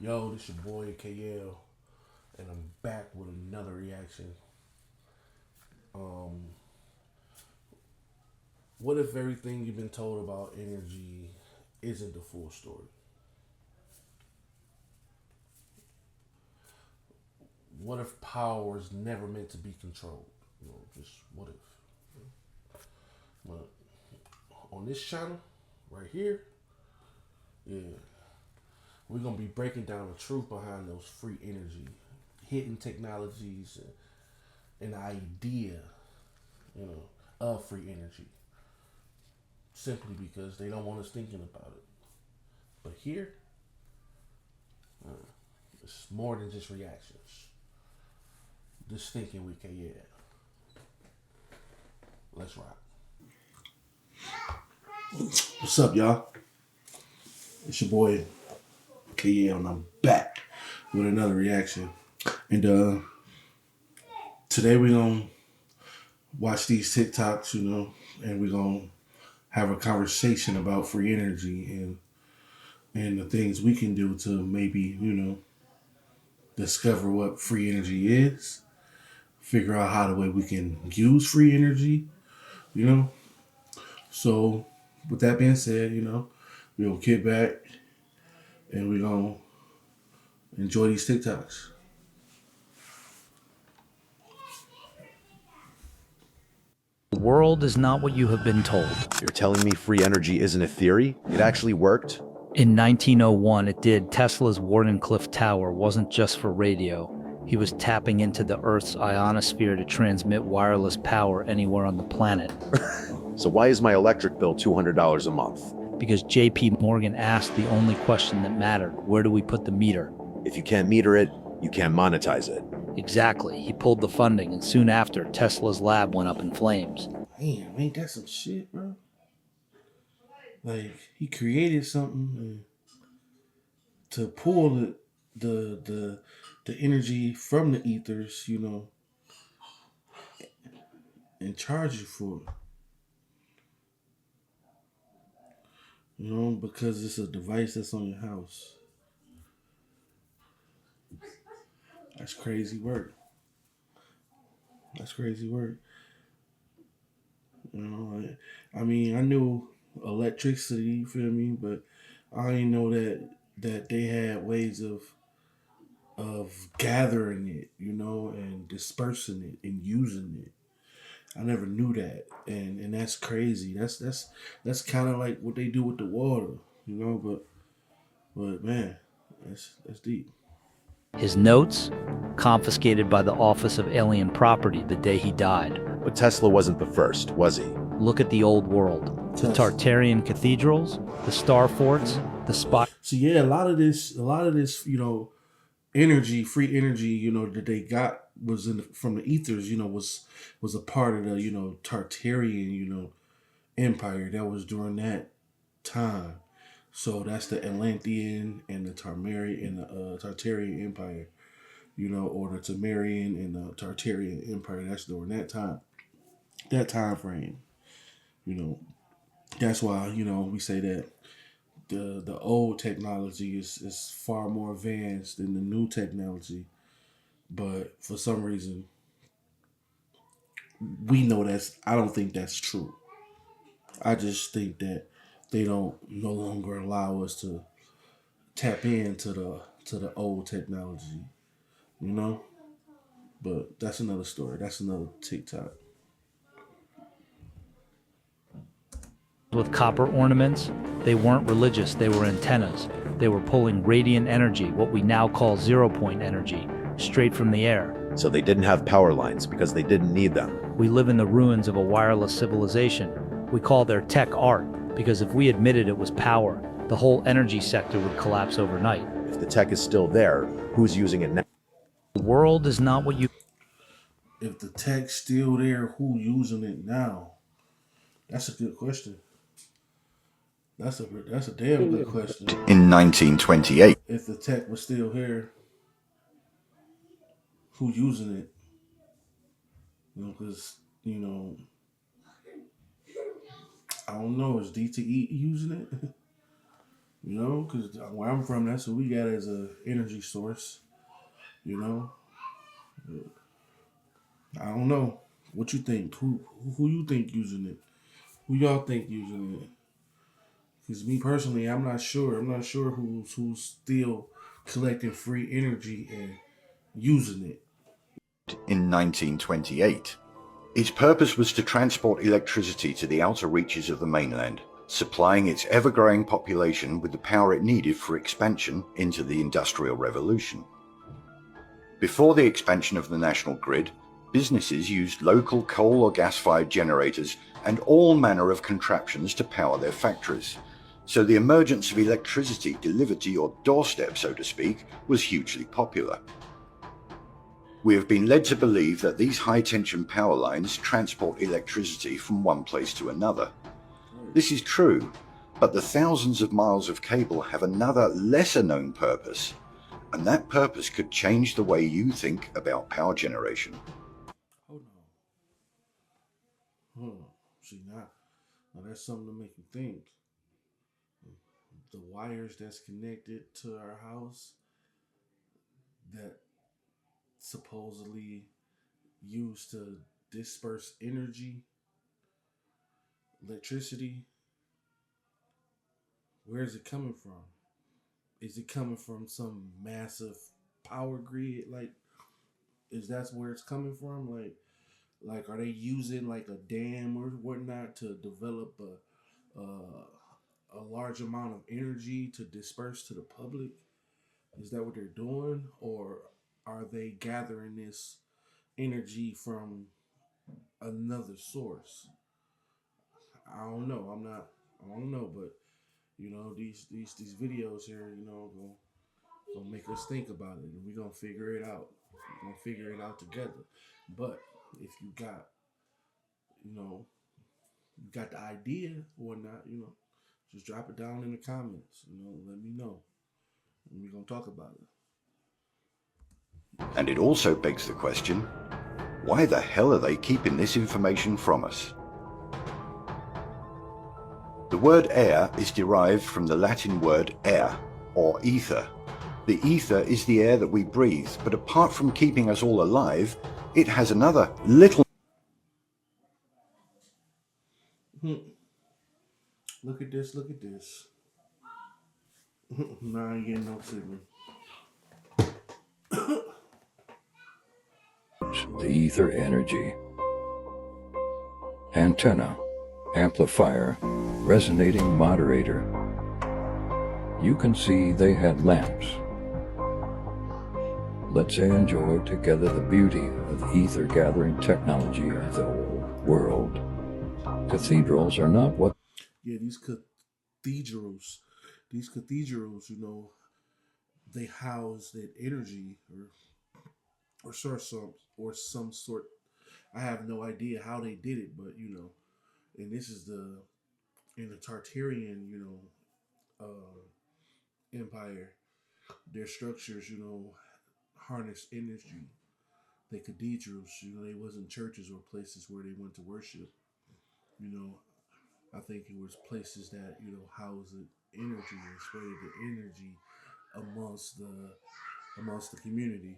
Yo, this your boy KL, and I'm back with another reaction. Um, what if everything you've been told about energy isn't the full story? What if power is never meant to be controlled? Just what if? But on this channel, right here, yeah, we're gonna be breaking down the truth behind those free energy, hidden technologies, and the idea, of free energy. Simply because they don't want us thinking about it. But here, it's more than just reactions. Just thinking we can, yeah. Let's rock. What's up, y'all? It's your boy KL, and I'm back with another reaction. And today we're gonna watch these TikToks, and we're gonna have a conversation about free energy and the things we can do to maybe, discover what free energy is, figure out how the way we can use free energy, you know. So with that being said, we're gonna kick back and we're gonna enjoy these TikToks. The world is not what you have been told. You're telling me free energy isn't a theory? It actually worked? In 1901, it did. Tesla's Wardenclyffe Tower wasn't just for radio. He was tapping into the Earth's ionosphere to transmit wireless power anywhere on the planet. So why is my electric bill $200 a month? Because J.P. Morgan asked the only question that mattered: where do we put the meter? If you can't meter it, you can't monetize it. Exactly. He pulled the funding, and soon after, Tesla's lab went up in flames. Damn, ain't that some shit, bro? Like, he created something to pull the energy from the ethers, and charge you for it. Because it's a device that's on your house. That's crazy work. That's crazy work. I mean, I knew electricity, you feel me, but I didn't know that they had ways of gathering it, and dispersing it and using it. I never knew that, and that's crazy. That's kind of like what they do with the water, But man, that's deep. His notes confiscated by the Office of Alien Property the day he died. But Tesla wasn't the first, was he? Look at the old world. The Tartarian cathedrals, the star forts, the spot. So yeah, a lot of this, energy, free energy, that they got was from the ethers, was a part of the, Tartarian, empire that was during that time. So that's the Atlantean and the Tarmarian and the Tartarian Empire, or the Tarmarian and the Tartarian Empire. That's during that time frame. You know, that's why we say that the old technology is far more advanced than the new technology, but for some reason we know I don't think that's true. I just think that they don't no longer allow us to tap into the old technology, you know. But that's another story. That's another TikTok. With copper ornaments. They weren't religious, they were antennas. They were pulling radiant energy, what we now call zero-point energy, straight from the air. So they didn't have power lines because they didn't need them. We live in the ruins of a wireless civilization. We call their tech art, because if we admitted it was power, the whole energy sector would collapse overnight. If the tech is still there, who's using it now? The world is not what you... If the tech's still there, who using it now? That's a good question. That's a damn good question. In 1928, If the tech was still here, who using it? Because I don't know. Is DTE using it? You know, because where I'm from, that's what we got as a energy source. You know, I don't know what you think. Who you think using it? Who y'all think using it? Because me personally, I'm not sure. I'm not sure who's still collecting free energy and using it. In 1928. Its purpose was to transport electricity to the outer reaches of the mainland, supplying its ever-growing population with the power it needed for expansion into the Industrial Revolution. Before the expansion of the national grid, businesses used local coal or gas-fired generators and all manner of contraptions to power their factories. So the emergence of electricity delivered to your doorstep, so to speak, was hugely popular. We have been led to believe that these high-tension power lines transport electricity from one place to another. This is true, but the thousands of miles of cable have another lesser-known purpose, and that purpose could change the way you think about power generation. Hold on. See, now that's something to make you think. The wires that's connected to our house that supposedly used to disperse energy, electricity, where is it coming from? Is it coming from some massive power grid? Like, is that where it's coming from? Like are they using like a dam or whatnot to develop a large amount of energy to disperse to the public? Is that what they're doing, or are they gathering this energy from another source? I don't know. I don't know, but you know these videos here, you know, gonna make us think about it, and we're gonna figure it out. We're gonna figure it out together. But if you got, you know, you got the idea or not, you know, just drop it down in the comments. You know, let me know, and we're gonna talk about it. And it also begs the question, why the hell are they keeping this information from us? The word air is derived from the Latin word air, or ether. The ether is the air that we breathe, but apart from keeping us all alive, it has another little... Look at this, look at this. Nah, I ain't getting no signal. The ether energy. Antenna, amplifier, resonating moderator. You can see they had lamps. Let's enjoy together the beauty of ether gathering technology of the old world. Cathedrals are not what... Yeah, these cathedrals, you know, they house that energy or some sort. I have no idea how they did it, but you know, and this is in the Tartarian, you know, empire. Their structures, you know, harness energy. They cathedrals, you know, they wasn't churches or places where they went to worship. You know, I think it was places that, you know, housed the energy and spread the energy amongst the community.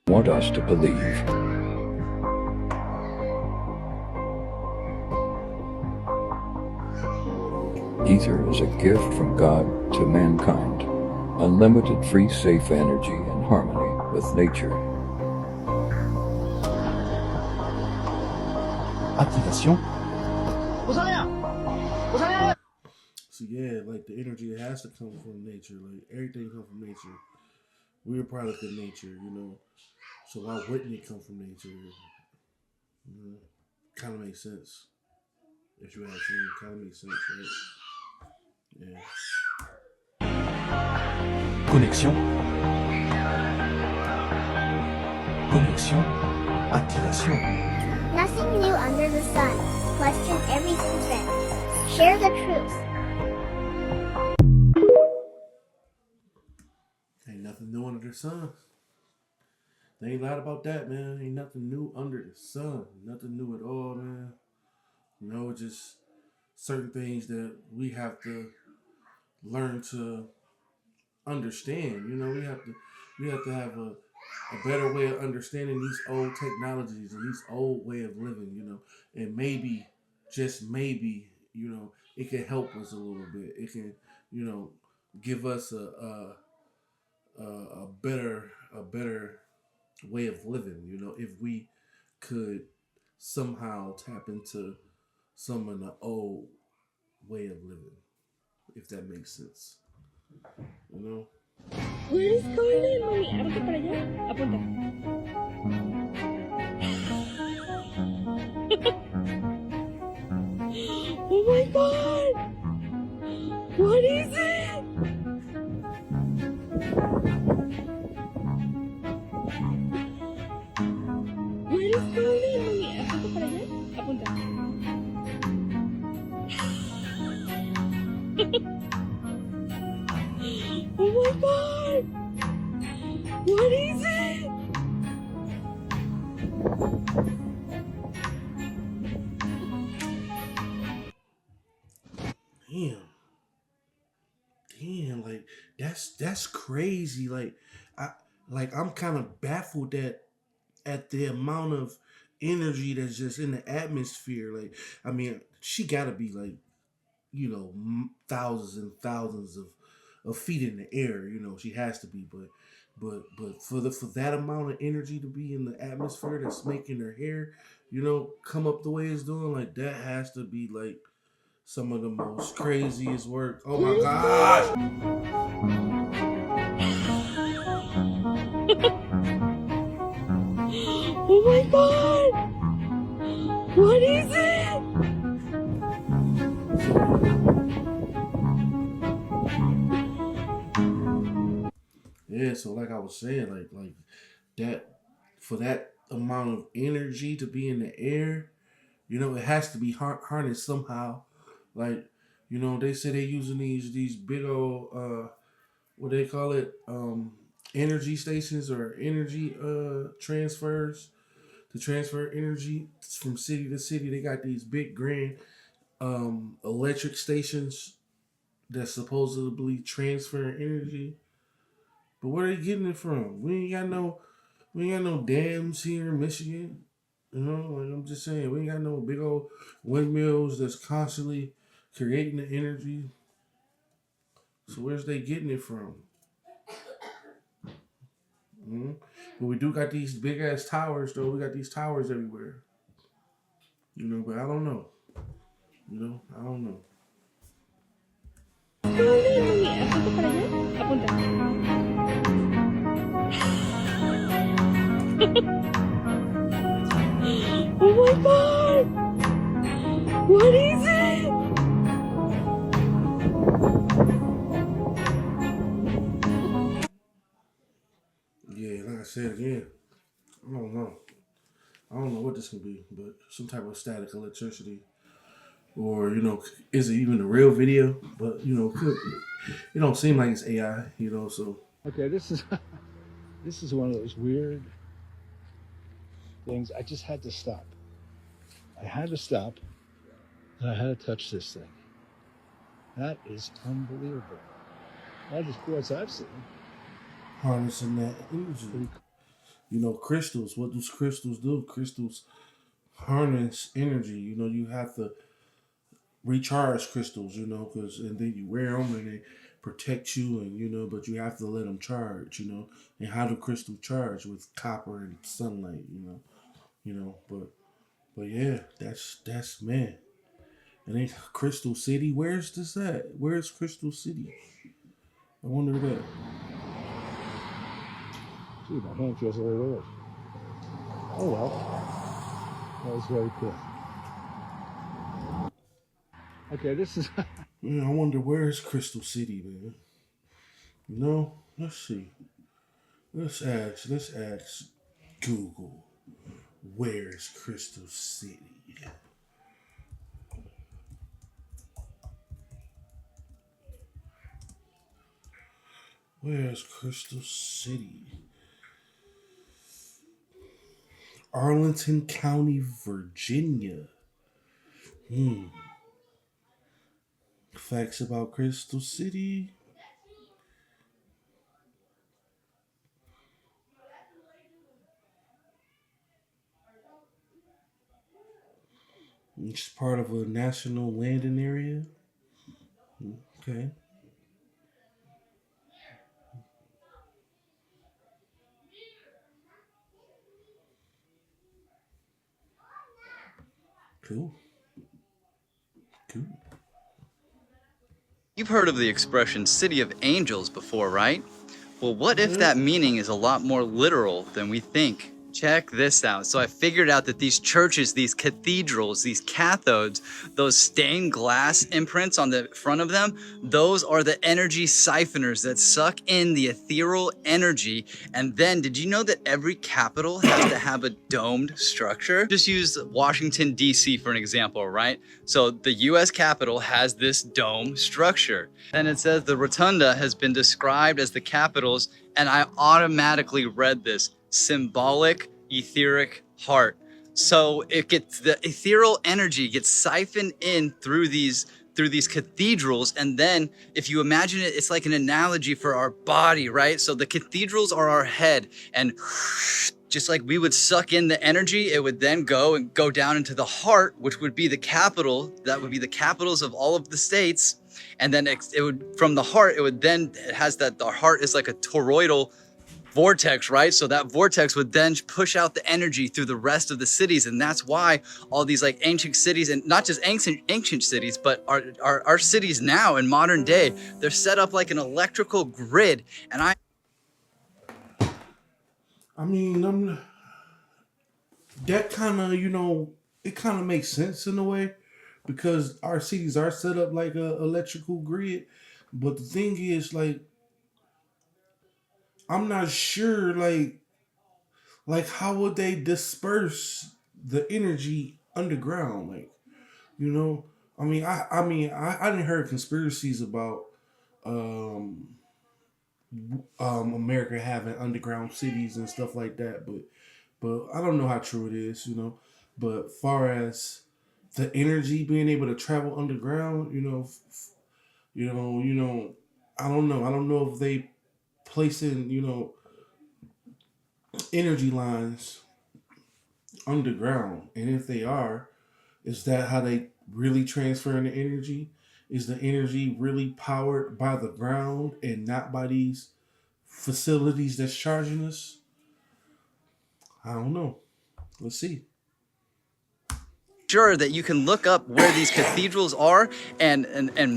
Want us to believe. Ether is a gift from God to mankind. Unlimited free safe energy in harmony with nature. Activation. So yeah, like the energy, it has to come from nature. Like everything comes from nature. We're a product of nature, you know. So why wouldn't it come from nature? You know, kind of makes sense. If you ask me, it kind of makes sense, right? Yeah. Connexion. Connexion. Activation. Nothing new under the sun. Question every event. Share the truth. Ain't nothing new under the sun. They ain't lied about that, man. Ain't nothing new under the sun. Nothing new at all, man. You know, just certain things that we have to learn to understand. You know, we have to have a better way of understanding these old technologies and these old way of living. You know, and maybe, just maybe, you know, it can help us a little bit. It can, you know, give us a better way of living. You know, if we could somehow tap into some of the old way of living, if that makes sense. You know. Where is going on, mami? Apunta para allá. Apunta. Oh my god! What is it? Where is going on, mami? Apunta para allá. Apunta. Oh my god! What is it? Damn, like that's crazy. I I'm kind of baffled at the amount of energy that's just in the atmosphere. Like, I mean, she got to be like, you know, thousands and thousands of feet in the air. You know, she has to be, but for that amount of energy to be in the atmosphere that's making her hair, you know, come up the way it's doing, like that has to be like some of the most craziest work. Oh my gosh! Oh my god! What is it? Yeah, so like I was saying, like that, for that amount of energy to be in the air, you know, it has to be harnessed somehow. Like, you know, they say they're using these big old what they call it, energy stations or energy transfers to transfer energy from city to city. They got these big grand electric stations that supposedly transfer energy. But where are they getting it from? We ain't got no dams here in Michigan. You know, like I'm just saying, we ain't got no big old windmills that's constantly creating the energy. So where's they getting it from? Mm-hmm. But we do got these big ass towers, though. We got these towers everywhere. You know, but I don't know. You know, I don't know. Apunta. Oh my god! What is it? Yeah, like I said again, I don't know. I don't know what this can be, but some type of static electricity, or you know, is it even a real video? But you know, it don't seem like it's AI. You know, so Okay, this is this is one of those weird things. I just had to stop. I had to stop, and I had to touch this thing. That is unbelievable. That is course I've seen. harnessing that energy. You know, crystals. What does crystals do? Crystals harness energy. You know, you have to recharge crystals. You know, because and then you wear them and they protect you, and you know, but you have to let them charge. You know, and how do crystals charge? With copper and sunlight. You know, but yeah, that's man. And ain't Crystal City. Where's this at? Where's Crystal City? I wonder that. Gee, my hand feels a little old. Oh well, that was very cool. Okay, this is. Man, I wonder where's Crystal City, man. You know, let's see. Let's ask Google. Where's Crystal City? Where's Crystal City? Arlington County, Virginia. Facts about Crystal City. It's part of a national landing area. Okay. Cool. Cool. You've heard of the expression City of Angels before, right? Well, what if Yeah. that meaning is a lot more literal than we think? Check this out. So I figured out that these churches, these cathedrals, these cathodes, those stained glass imprints on the front of them, those are the energy siphoners that suck in the ethereal energy. And then, did you know that every capital has to have a domed structure? Just use Washington, D.C. for an example, right? So the U.S. Capitol has this dome structure. And it says the rotunda has been described as the Capitol's, and I automatically read this, symbolic etheric heart. So it gets, the ethereal energy gets siphoned in through these cathedrals. And then if you imagine it, it's like an analogy for our body, right? So the cathedrals are our head, and just like we would suck in the energy, it would then go down into the heart, which would be the capital. That would be the capitals of all of the states. And then it would, from the heart, it has that, the heart is like a toroidal vortex, right? So that vortex would then push out the energy through the rest of the cities. And that's why all these like ancient cities, and not just ancient cities, but our cities now in modern day, they're set up like an electrical grid. And I mean, that kind of, it kind of makes sense in a way because our cities are set up like a electrical grid. But the thing is, like, I'm not sure, like how would they disperse the energy underground? Like, you know, I didn't heard conspiracies about um, America having underground cities and stuff like that, but I don't know how true it is. But far as the energy being able to travel underground, I don't know. I don't know if they placing energy lines underground, and if they are, is that how they really transferring the energy? Is the energy really powered by the ground and not by these facilities that's charging us? I don't know. Let's see. sure that you can look up where these cathedrals are and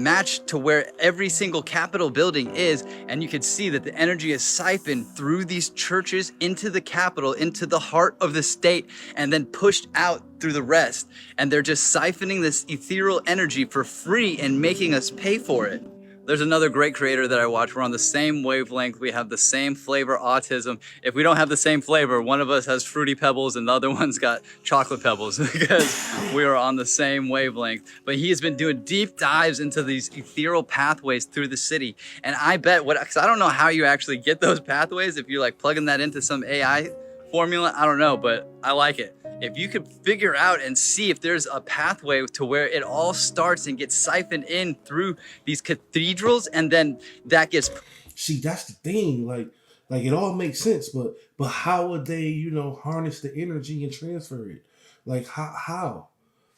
match to where every single Capitol building is, and you can see that the energy is siphoned through these churches into the Capitol, into the heart of the state, and then pushed out through the rest. And they're just siphoning this ethereal energy for free and making us pay for it. There's another great creator that I watch. We're on the same wavelength. We have the same flavor autism. If we don't have the same flavor, one of us has Fruity Pebbles and the other one's got Chocolate Pebbles because we are on the same wavelength. But he has been doing deep dives into these ethereal pathways through the city. And I bet because I don't know how you actually get those pathways, if you're like plugging that into some AI formula, I don't know, but I like it. If you could figure out and see if there's a pathway to where it all starts and gets siphoned in through these cathedrals, and then that gets... See, that's the thing. Like it all makes sense, but how would they, harness the energy and transfer it? Like how?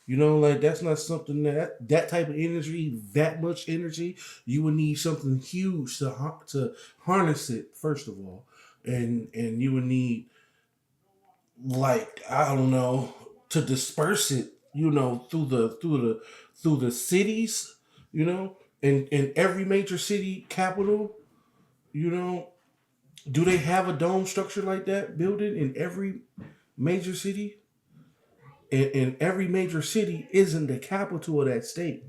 Like that's not something that type of energy, that much energy, you would need something huge to harness it first of all, and you would need, like, I don't know, to disperse it, through the cities, in every major city capital, do they have a dome structure like that building in every major city? And every major city isn't the capital of that state.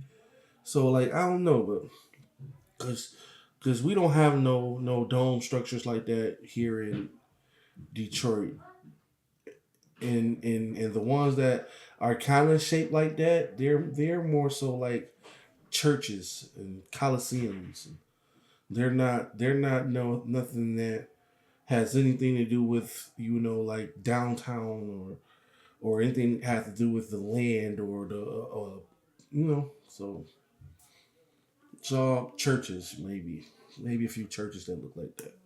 So, like, I don't know, but because we don't have no dome structures like that here in Detroit. And the ones that are kind of shaped like that, they're more so like churches and coliseums. They're not nothing that has anything to do with like downtown or anything that has to do with the land or the so So churches, maybe a few churches that look like that.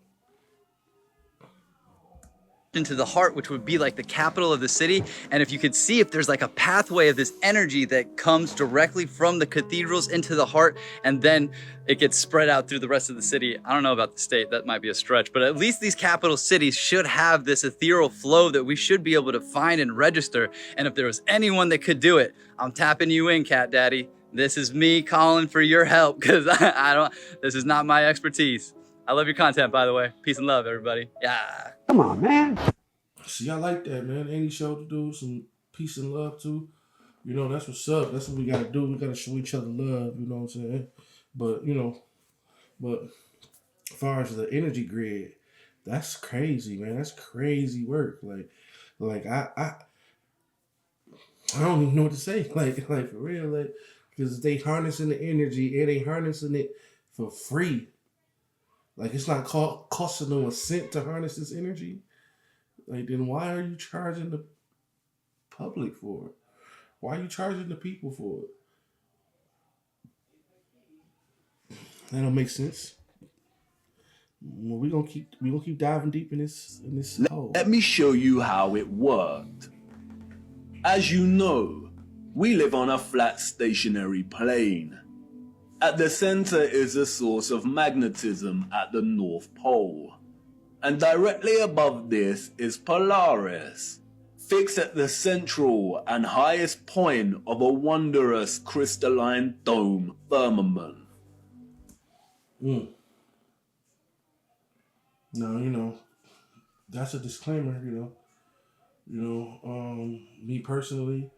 Into the heart, which would be like the capital of the city. And if you could see if there's like a pathway of this energy that comes directly from the cathedrals into the heart, and then it gets spread out through the rest of the city. I don't know about the state, that might be a stretch, but at least these capital cities should have this ethereal flow that we should be able to find and register. And if there was anyone that could do it, I'm tapping you in, Cat Daddy. This is me calling for your help, because this is not my expertise. I love your content, by the way. Peace and love, everybody. Yeah. Come on, man. See, I like that, man. Any show to do some peace and love too. You know, that's what's up. That's what we gotta do. We gotta show each other love. You know what I'm saying? But as far as the energy grid, that's crazy, man. That's crazy work. Like I don't even know what to say. Like for real, like because they harnessing the energy and they harnessing it for free. Like it's not costing them a cent to harness this energy. Like then why are you charging the public for it? Why are you charging the people for it? That don't make sense. Well, we gonna keep diving deep in this hole. Let me show you how it worked. As you know, we live on a flat stationary plane. At the center is a source of magnetism at the North Pole. And directly above this is Polaris, fixed at the central and highest point of a wondrous crystalline dome firmament. Now, that's a disclaimer, me personally,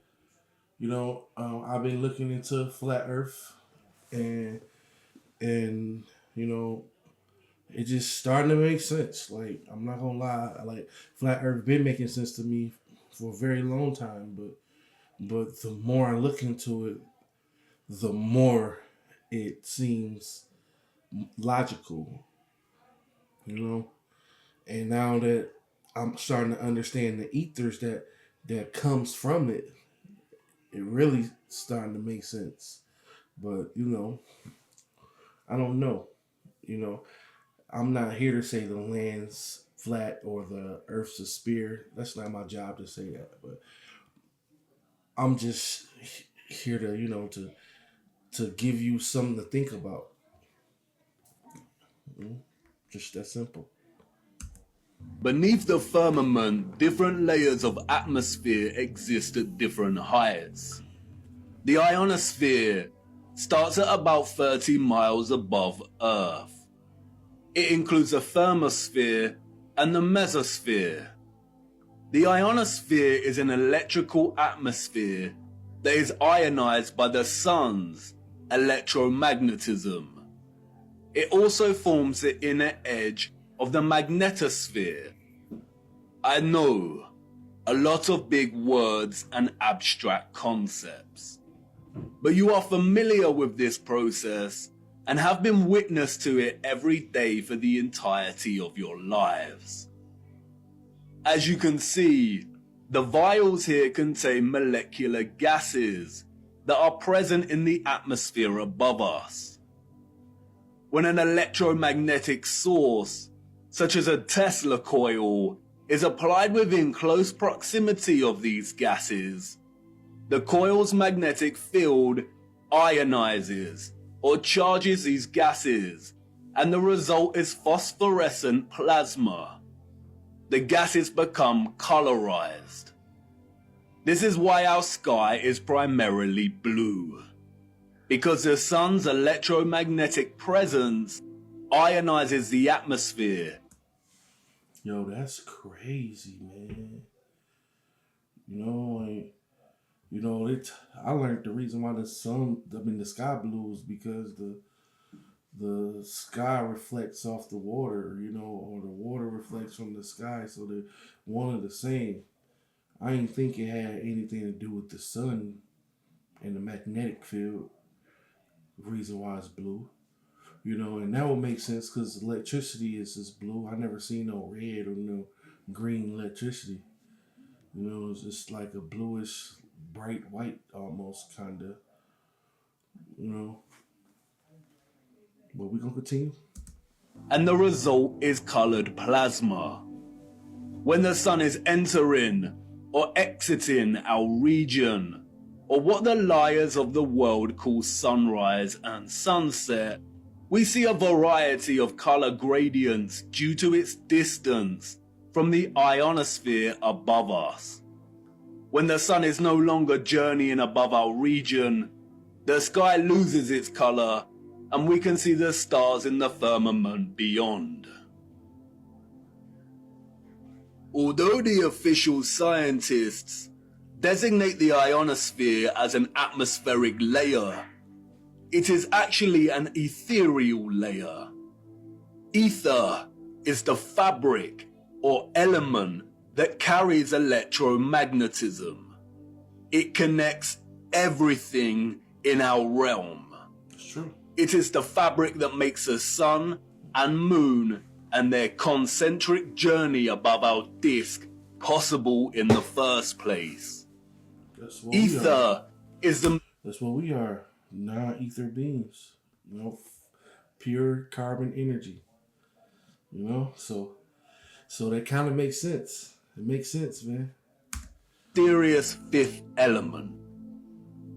I've been looking into flat earth and it just starting to make sense. Like, I'm not gonna lie, like flat earth been making sense to me for a very long time, but the more I look into it, the more it seems logical, and now that I'm starting to understand the ethers that comes from it, it really starting to make sense. But I don't know. I'm not here to say the land's flat or the earth's a sphere. That's not my job to say that. But I'm just here to to give you something to think about. Just that simple. Beneath the firmament, different layers of atmosphere exist at different heights. The ionosphere starts at about 30 miles above Earth. It includes the thermosphere and the mesosphere. The ionosphere is an electrical atmosphere that is ionized by the sun's electromagnetism. It also forms the inner edge of the magnetosphere. I know, a lot of big words and abstract concepts. But you are familiar with this process and have been witness to it every day for the entirety of your lives. As you can see, the vials here contain molecular gases that are present in the atmosphere above us. When an electromagnetic source, such as a Tesla coil, is applied within close proximity of these gases, the coil's magnetic field ionizes or charges these gases, and the result is phosphorescent plasma. The gases become colorized. This is why our sky is primarily blue, because the sun's electromagnetic presence ionizes the atmosphere. Yo, that's crazy, man. I learned the reason why the sky blue is because the sky reflects off the water, or the water reflects from the sky, so they're one and the same. I didn't think it had anything to do with the sun and the magnetic field. The reason why it's blue, and that would make sense because electricity is just blue. I never seen no red or no green electricity. It's just like a bluish, bright white almost, kind of. But we're gonna continue. And the result is colored plasma. When the sun is entering or exiting our region, or what the liars of the world call sunrise and sunset, we see a variety of color gradients due to its distance from the ionosphere above us. When the sun is no longer journeying above our region, the sky loses its color and we can see the stars in the firmament beyond. Although the official scientists designate the ionosphere as an atmospheric layer, it is actually an ethereal layer. Ether is the fabric or element that carries electromagnetism. It connects everything in our realm. It's true. It is the fabric that makes the sun and moon and their concentric journey above our disk possible in the first place. Ether is the... That's what we are. Non-ether beings. Pure carbon energy. So that kind of makes sense. It makes sense, man. Mysterious fifth element.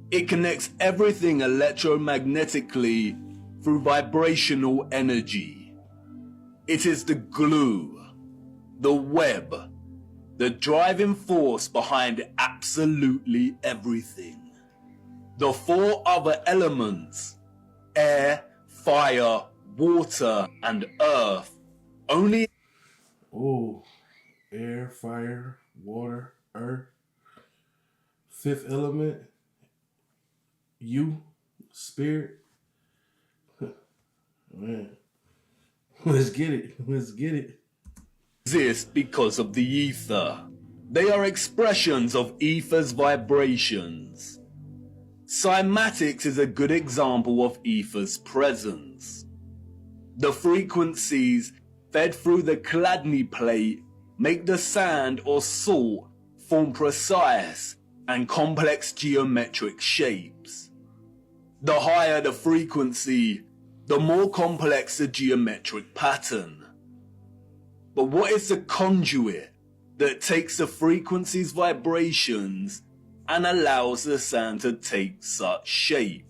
It connects everything electromagnetically through vibrational energy. It is the glue, the web, the driving force behind absolutely everything. The four other elements, air, fire, water, and earth, only... Oh, air, fire, water, earth. Fifth element, you, spirit. Man, let's get it. Let's get it. Exist because of the ether. They are expressions of ether's vibrations. Cymatics is a good example of ether's presence. The frequencies fed through the Chladni plate make the sand or salt form precise and complex geometric shapes. The higher the frequency, the more complex the geometric pattern. But what is the conduit that takes the frequency's vibrations and allows the sand to take such shape?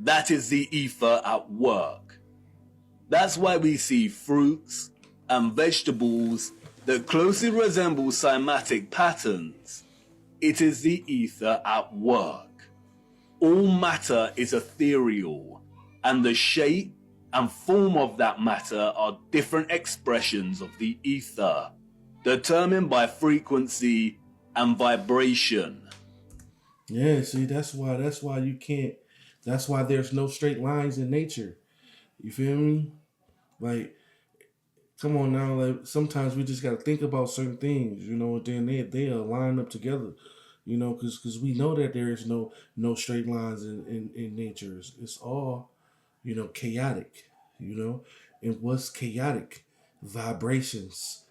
That is the ether at work. That's why we see fruits and vegetables that closely resemble cymatic patterns. It is the ether at work. All matter is ethereal, and the shape and form of that matter are different expressions of the ether, determined by frequency and vibration. Yeah, see, that's why you can't, that's why there's no straight lines in nature. You feel me? Like, come on now, like sometimes we just gotta think about certain things, and then they line up together, because we know that there is no straight lines in nature. It's all, chaotic, and what's chaotic? Vibrations,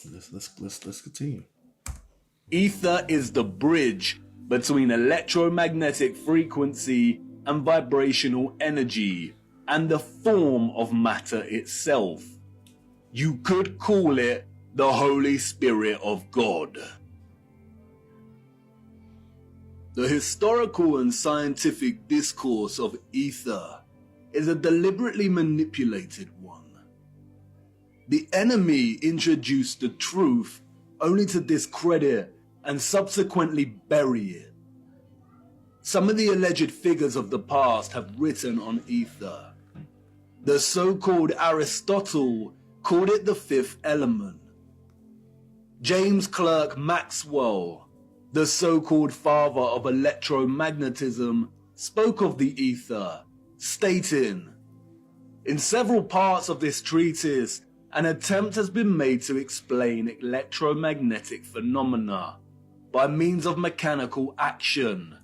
Let's continue. Ether is the bridge between electromagnetic frequency and vibrational energy and the form of matter itself. You could call it the Holy Spirit of God. The historical and scientific discourse of ether is a deliberately manipulated one. The enemy introduced the truth only to discredit and subsequently bury it. Some of the alleged figures of the past have written on ether. The so-called Aristotle called it the fifth element. James Clerk Maxwell, the so-called father of electromagnetism, spoke of the ether, stating, "In several parts of this treatise, an attempt has been made to explain electromagnetic phenomena by means of mechanical action."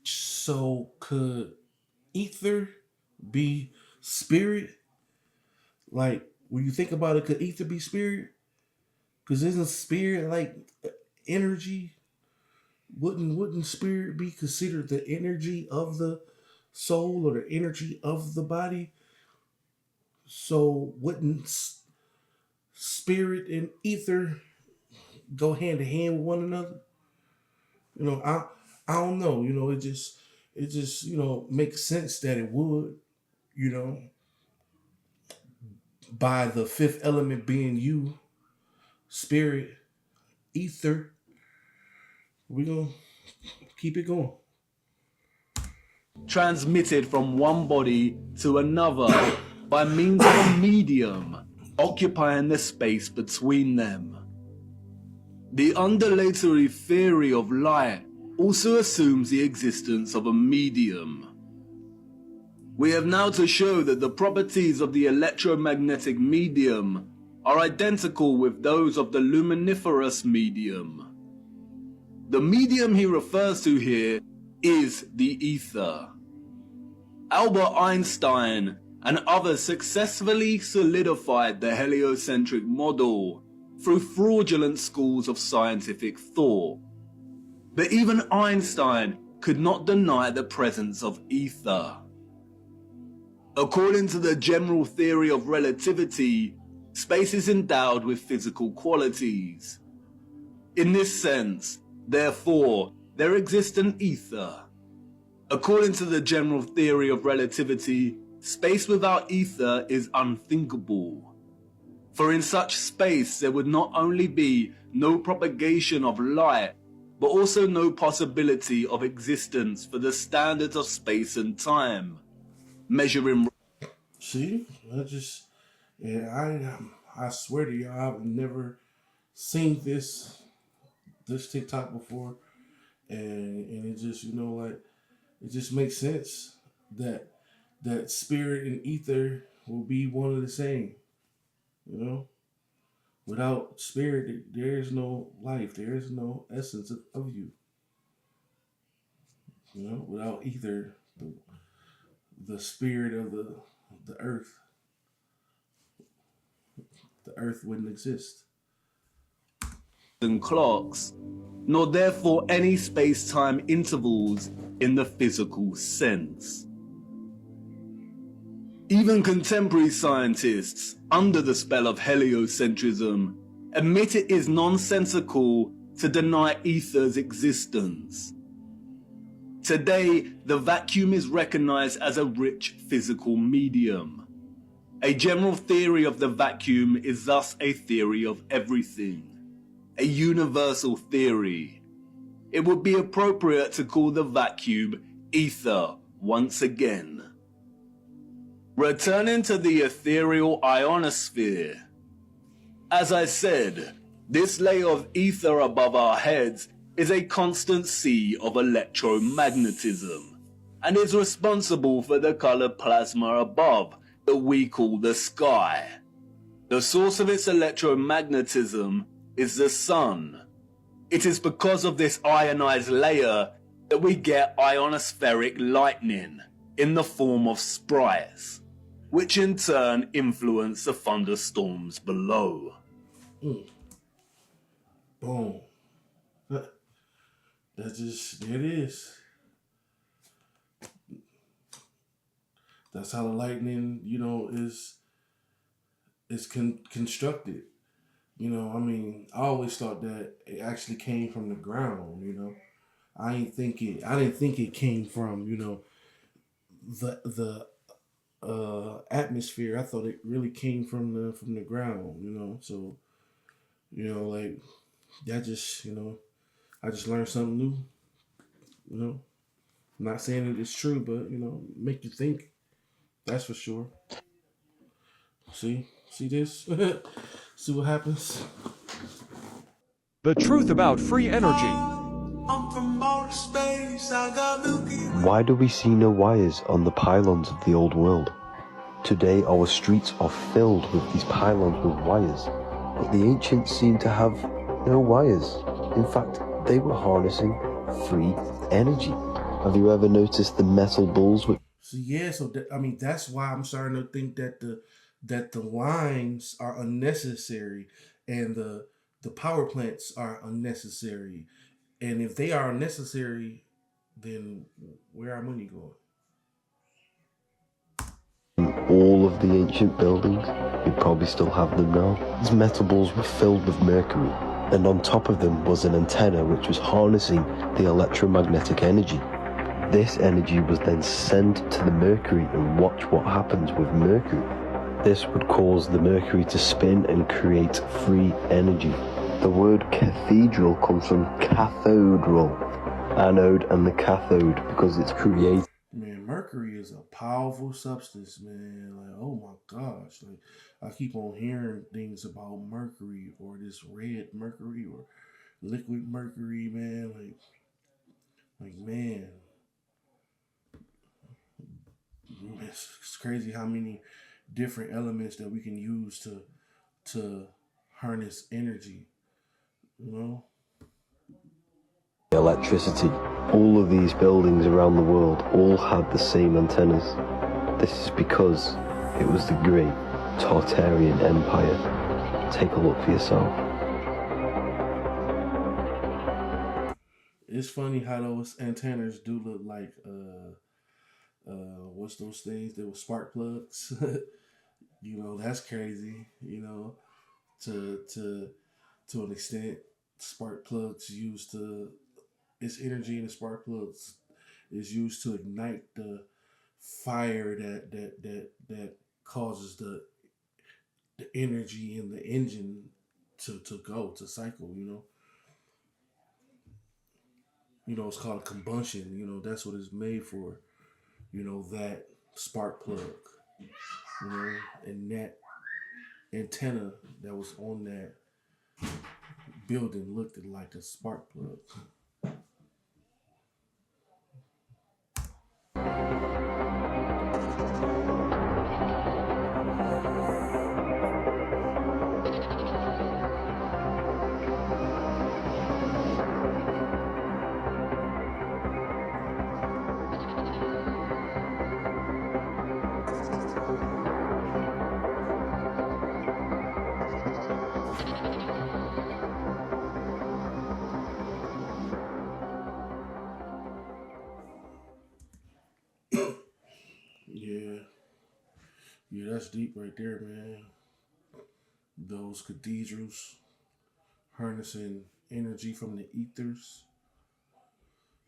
So could ether be spirit? Like, when you think about it, could ether be spirit? Because isn't spirit like energy? Wouldn't spirit be considered the energy of the soul or the energy of the body. So wouldn't spirit and ether go hand to hand with one another? You know, I don't know. You know, it just makes sense that it would. You know, by the fifth element being you, spirit, ether. We gonna keep it going. Transmitted from one body to another by means of a medium occupying the space between them. The undulatory theory of light also assumes the existence of a medium. We have now to show that the properties of the electromagnetic medium are identical with those of the luminiferous medium. The medium he refers to here is the ether. Albert Einstein and others successfully solidified the heliocentric model through fraudulent schools of scientific thought. But even Einstein could not deny the presence of ether. According to the general theory of relativity, space is endowed with physical qualities. In this sense, therefore, there exists an ether. According to the general theory of relativity, space without ether is unthinkable. For in such space there would not only be no propagation of light, but also no possibility of existence for the standards of space and time, measuring. See, I swear to you, I've never seen this TikTok before, and it just it just makes sense that spirit and ether will be one of the same. You know, without spirit, there is no life. There is no essence of you. You know, without ether, the spirit of the earth wouldn't exist. And clocks, nor therefore any space-time intervals in the physical sense. Even contemporary scientists, under the spell of heliocentrism, admit it is nonsensical to deny ether's existence. Today, the vacuum is recognized as a rich physical medium. A general theory of the vacuum is thus a theory of everything, a universal theory. It would be appropriate to call the vacuum ether once again. Returning to the ethereal ionosphere. As I said, this layer of ether above our heads is a constant sea of electromagnetism, and is responsible for the colored plasma above that we call the sky. The source of its electromagnetism is the sun. It is because of this ionized layer that we get ionospheric lightning in the form of sprites, which in turn influence the thunderstorms below. Boom. There it is. That's how the lightning, is constructed. I mean, I always thought that it actually came from the ground. I didn't think it came from the atmosphere. I thought it really came from the ground. So like that just I just learned something new. I'm not saying that it's true, but make you think. That's for sure. See this? See what happens? The truth about free energy. Why do we see no wires on the pylons of the old world? Today our streets are filled with these pylons with wires, but the ancients seem to have no wires. In fact, they were harnessing free energy. Have you ever noticed the metal bulls with... that's why I'm starting to think that the lines are unnecessary and the power plants are unnecessary. And if they are unnecessary, then where our money going? all of the ancient buildings, you'd probably still have them now. These metal balls were filled with mercury, and on top of them was an antenna which was harnessing the electromagnetic energy. This energy was then sent to the mercury, and watch what happens with mercury. This would cause the mercury to spin and create free energy. The word cathedral comes from cathedral, anode and the cathode, because it's created. Man, mercury is a powerful substance, man. Like, oh my gosh. Like, I keep on hearing things about mercury, or this red mercury, or liquid mercury, man. Man, it's crazy how many different elements that we can use to harness energy, you know? Electricity. All of these buildings around the world all had the same antennas. This is because it was the great Tartarian Empire. Take a look for yourself. It's funny how those antennas do look like what's those things? They were spark plugs. You know, that's crazy, you know, to an extent. Spark plugs used to, its energy in the spark plugs is used to ignite the fire that causes the energy in the engine to cycle, you know. You know, it's called combustion, you know, that's what it's made for. You know, that spark plug, you know, and that antenna that was on that building looked like a spark plug. Yeah, yeah, that's deep right there, man. Those cathedrals harnessing energy from the ethers.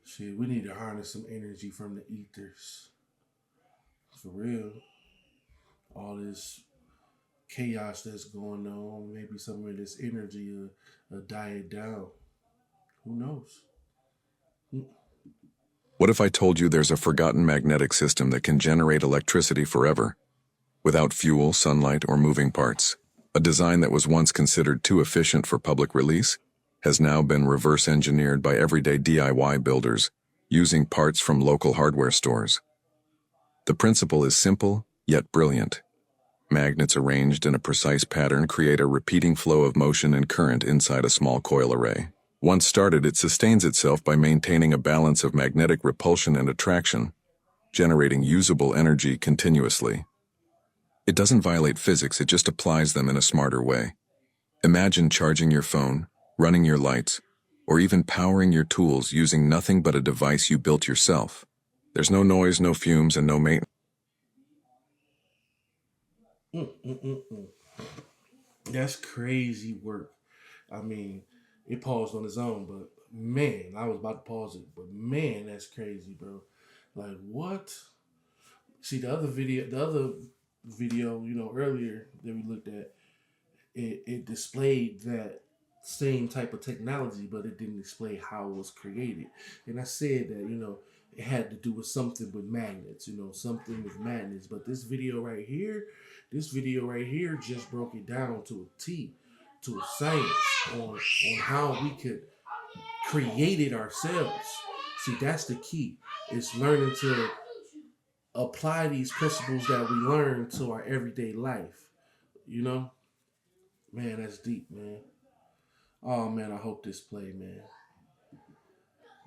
Shit, we need to harness some energy from the ethers. For real. All this chaos that's going on, maybe some of this energy will die it down. Who knows? What if I told you there's a forgotten magnetic system that can generate electricity forever, without fuel, sunlight, or moving parts? A design that was once considered too efficient for public release has now been reverse engineered by everyday DIY builders using parts from local hardware stores. The principle is simple, yet brilliant. Magnets arranged in a precise pattern create a repeating flow of motion and current inside a small coil array. Once started, it sustains itself by maintaining a balance of magnetic repulsion and attraction, generating usable energy continuously. It doesn't violate physics, it just applies them in a smarter way. Imagine charging your phone, running your lights, or even powering your tools using nothing but a device you built yourself. There's no noise, no fumes, and no maintenance. That's crazy work. I mean, it paused on its own, but man, I was about to pause it, but man, that's crazy, bro. Like what? See the other video, you know, earlier that we looked at, it displayed that same type of technology, but it didn't display how it was created. And I said that, you know, it had to do with something with magnets, you know, something with magnets. But this video right here just broke it down to a T, to a science on how we could create it ourselves. See, that's the key. It's learning to apply these principles that we learn to our everyday life. You know? Man, that's deep, man. Oh man, I hope this play, man.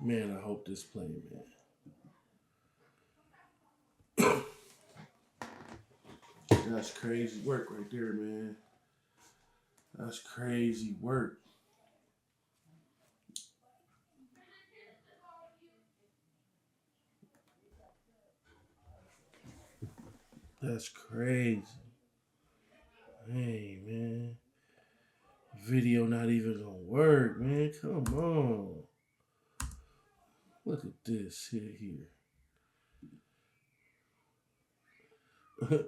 Man, I hope this play, man. That's crazy work right there, man. That's crazy work. That's crazy. Hey, man. Video not even gonna work, man. Come on. Look at this here.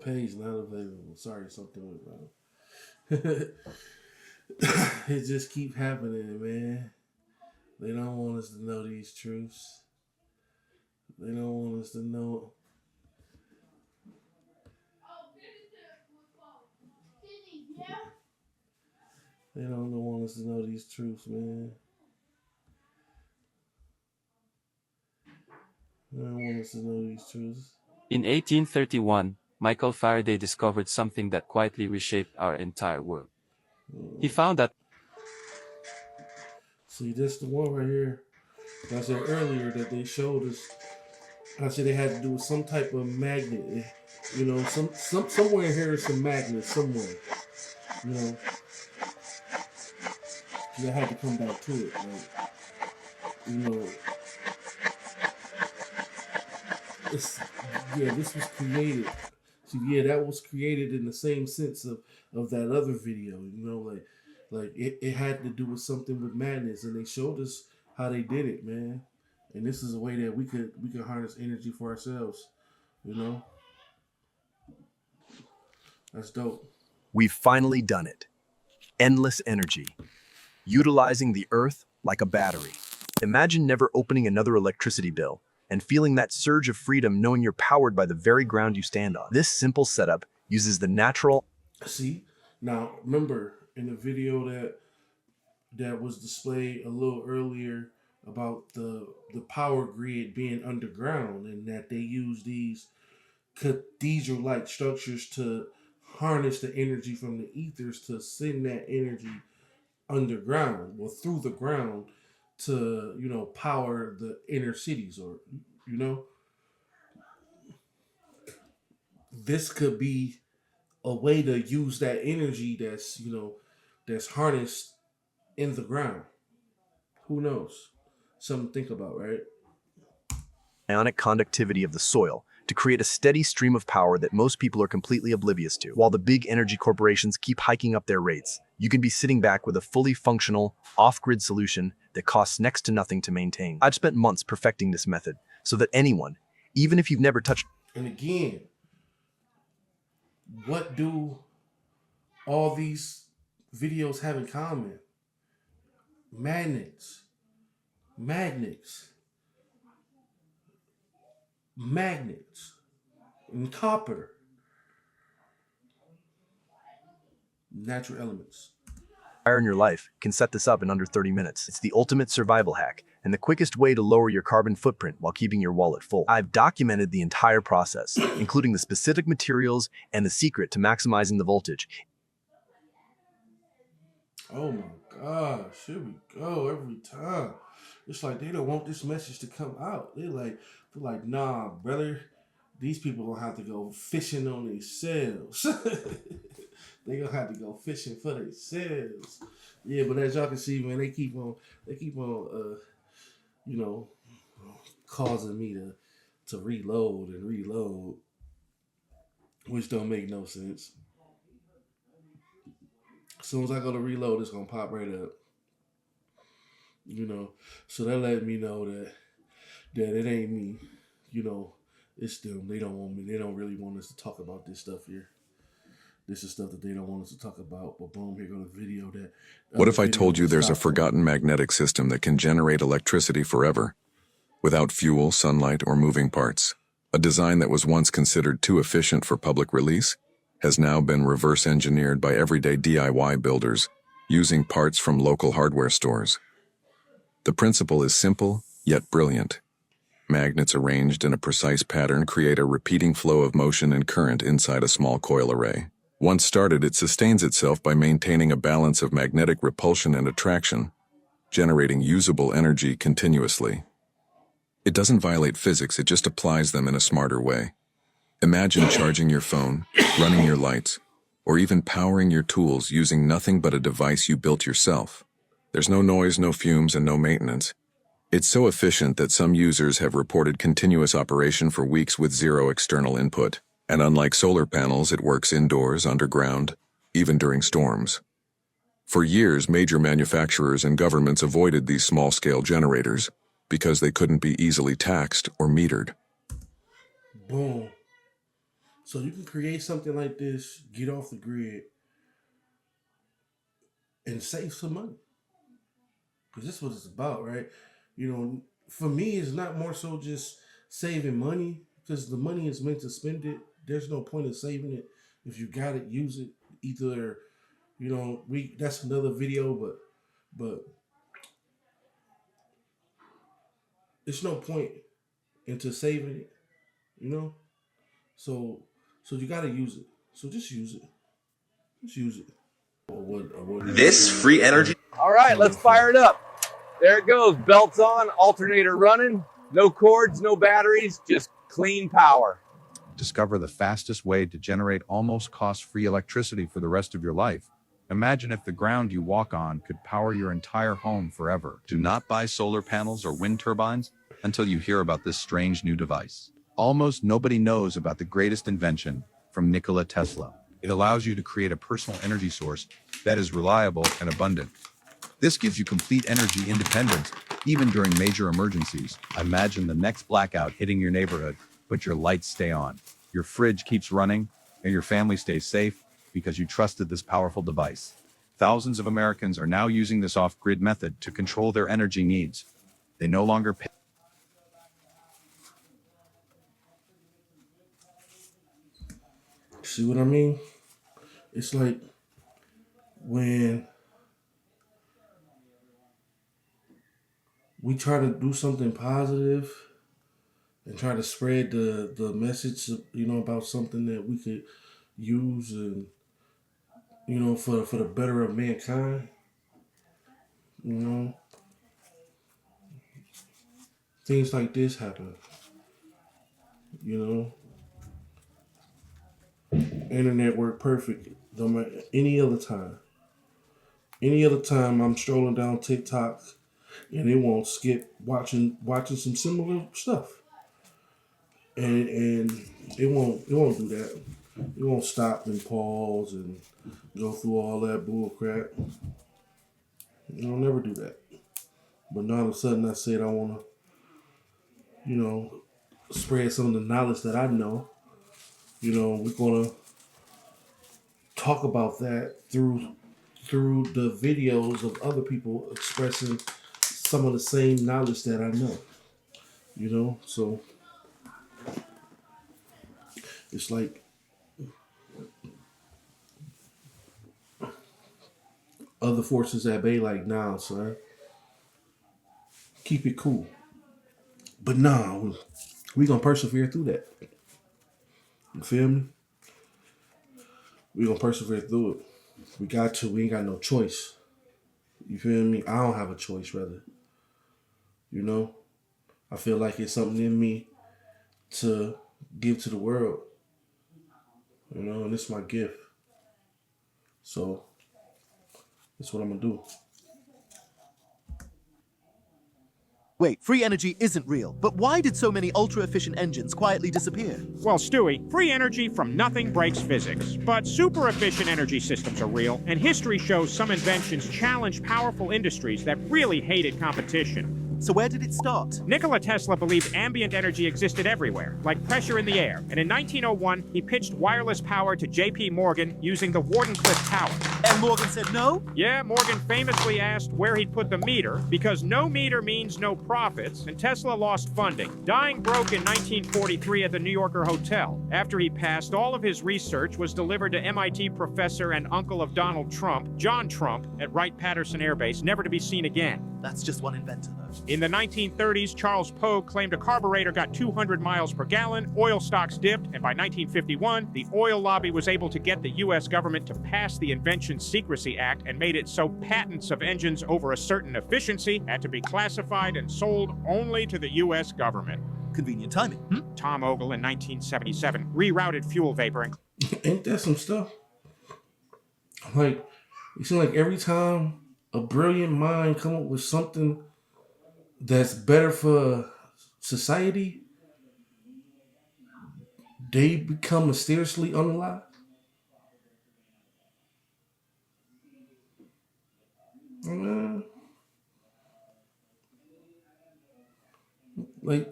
Page not available. Sorry, something went wrong. It just keep happening, man. They don't want us to know these truths. They don't want us to know. They don't want us to know these truths, man. They don't want us to know these truths. In 1831, Michael Faraday discovered something that quietly reshaped our entire world. He found that. See, this the one right here. I said earlier that they showed us. I said they had to do with some type of magnet. You know, somewhere here is some magnet somewhere. You know, I had to come back to it. Like, you know, this was created. See, yeah, that was created in the same sense of that other video. You know, like it had to do with something with madness, and they showed us how they did it, man. And this is a way that we could harness energy for ourselves. You know, that's dope. We've finally done it. Endless energy. Utilizing the earth like a battery. Imagine never opening another electricity bill and feeling that surge of freedom knowing you're powered by the very ground you stand on. This simple setup uses the natural... See, now remember in the video that was displayed a little earlier about the power grid being underground, and that they use these cathedral-like structures to harness the energy from the ethers to send that energy underground, well, through the ground, to, you know, power the inner cities, or, you know, this could be a way to use that energy that's, you know, that's harnessed in the ground. Who knows? Something to think about, right? Ionic conductivity of the soil to create a steady stream of power that most people are completely oblivious to. While the big energy corporations keep hiking up their rates, you can be sitting back with a fully functional, off-grid solution that costs next to nothing to maintain. I've spent months perfecting this method so that anyone, even if you've never touched... And again, what do all these videos have in common? Magnets, and copper. Natural elements. In your life can set this up in under 30 minutes. It's the ultimate survival hack and the quickest way to lower your carbon footprint while keeping your wallet full. I've documented the entire process, including the specific materials and the secret to maximizing the voltage. Oh my gosh, here we go every time. It's like they don't want this message to come out. They're like, nah, brother, these people gonna have to go fishing on themselves. They gonna have to go fishing for themselves. Yeah, but as y'all can see, man, they keep on, you know, causing me to reload and reload, which don't make no sense. As soon as I go to reload, it's gonna pop right up. You know, so that let me know that it ain't me. You know, it's them. They don't want me. They don't really want us to talk about this stuff here. This is stuff that they don't want us to talk about. But boom, here goes a video that... What if I told you there's a forgotten magnetic system that can generate electricity forever, without fuel, sunlight, or moving parts? A design that was once considered too efficient for public release has now been reverse engineered by everyday DIY builders using parts from local hardware stores. The principle is simple, yet brilliant. Magnets arranged in a precise pattern create a repeating flow of motion and current inside a small coil array. Once started, it sustains itself by maintaining a balance of magnetic repulsion and attraction, generating usable energy continuously. It doesn't violate physics, it just applies them in a smarter way. Imagine charging your phone, running your lights, or even powering your tools using nothing but a device you built yourself. There's no noise, no fumes, and no maintenance. It's so efficient that some users have reported continuous operation for weeks with zero external input. And unlike solar panels, it works indoors, underground, even during storms. For years, major manufacturers and governments avoided these small-scale generators because they couldn't be easily taxed or metered. Boom. So you can create something like this, get off the grid, and save some money. Because this is what it's about, right? You know, for me, it's not more so just saving money, because the money is meant to spend it. There's no point in saving it. If you got it, use it. Either, you know, that's another video, but it's no point into saving it, you know? So you gotta use it. So just use it. Just use it. This free energy. All right, let's fire it up. There it goes. Belts on, alternator running. No cords, no batteries, just clean power. Discover the fastest way to generate almost cost-free electricity for the rest of your life. Imagine if the ground you walk on could power your entire home forever. Do not buy solar panels or wind turbines until you hear about this strange new device. Almost nobody knows about the greatest invention from Nikola Tesla. It allows you to create a personal energy source that is reliable and abundant. This gives you complete energy independence, even during major emergencies. Imagine the next blackout hitting your neighborhood, but your lights stay on. Your fridge keeps running, and your family stays safe because you trusted this powerful device. Thousands of Americans are now using this off-grid method to control their energy needs. They no longer pay. See what I mean? It's like when we try to do something positive and try to spread the message, you know, about something that we could use and, you know, for the better of mankind, you know, things like this happen, you know. Internet work perfect. Don't matter any other time. Any other time I'm strolling down TikTok and it won't skip watching some similar stuff. And it won't do that. It won't stop and pause and go through all that bull crap. It'll never do that. But now all of a sudden I said I wanna, you know, spread some of the knowledge that I know. You know, we're gonna talk about that through the videos of other people expressing some of the same knowledge that I know. You know, so it's like other forces at bay, like, nah, son, keep it cool. But nah, we gonna persevere through that. You feel me? We gonna persevere through it. We got to. We ain't got no choice. You feel me? I don't have a choice, rather. You know? I feel like it's something in me to give to the world. You know, and it's my gift. So, that's what I'm gonna do. Wait, free energy isn't real, but why did so many ultra-efficient engines quietly disappear? Well, Stewie, free energy from nothing breaks physics. But super-efficient energy systems are real, and history shows some inventions challenged powerful industries that really hated competition. So where did it start? Nikola Tesla believed ambient energy existed everywhere, like pressure in the air, and in 1901, he pitched wireless power to J.P. Morgan using the Wardenclyffe Tower. And Morgan said no? Yeah, Morgan famously asked where he'd put the meter, because no meter means no profits, and Tesla lost funding, dying broke in 1943 at the New Yorker Hotel. After he passed, all of his research was delivered to MIT professor and uncle of Donald Trump, John Trump, at Wright-Patterson Air Base, never to be seen again. That's just one inventor, though. In the 1930s, Charles Pogue claimed a carburetor got 200 miles per gallon, oil stocks dipped, and by 1951, the oil lobby was able to get the U.S. government to pass the Invention Secrecy Act and made it so patents of engines over a certain efficiency had to be classified and sold only to the U.S. government. Convenient timing. Tom Ogle in 1977 rerouted fuel vapor and... Ain't that some stuff? Like, it seems like every time a brilliant mind come up with something that's better for society, they become mysteriously unalive? Uh, like,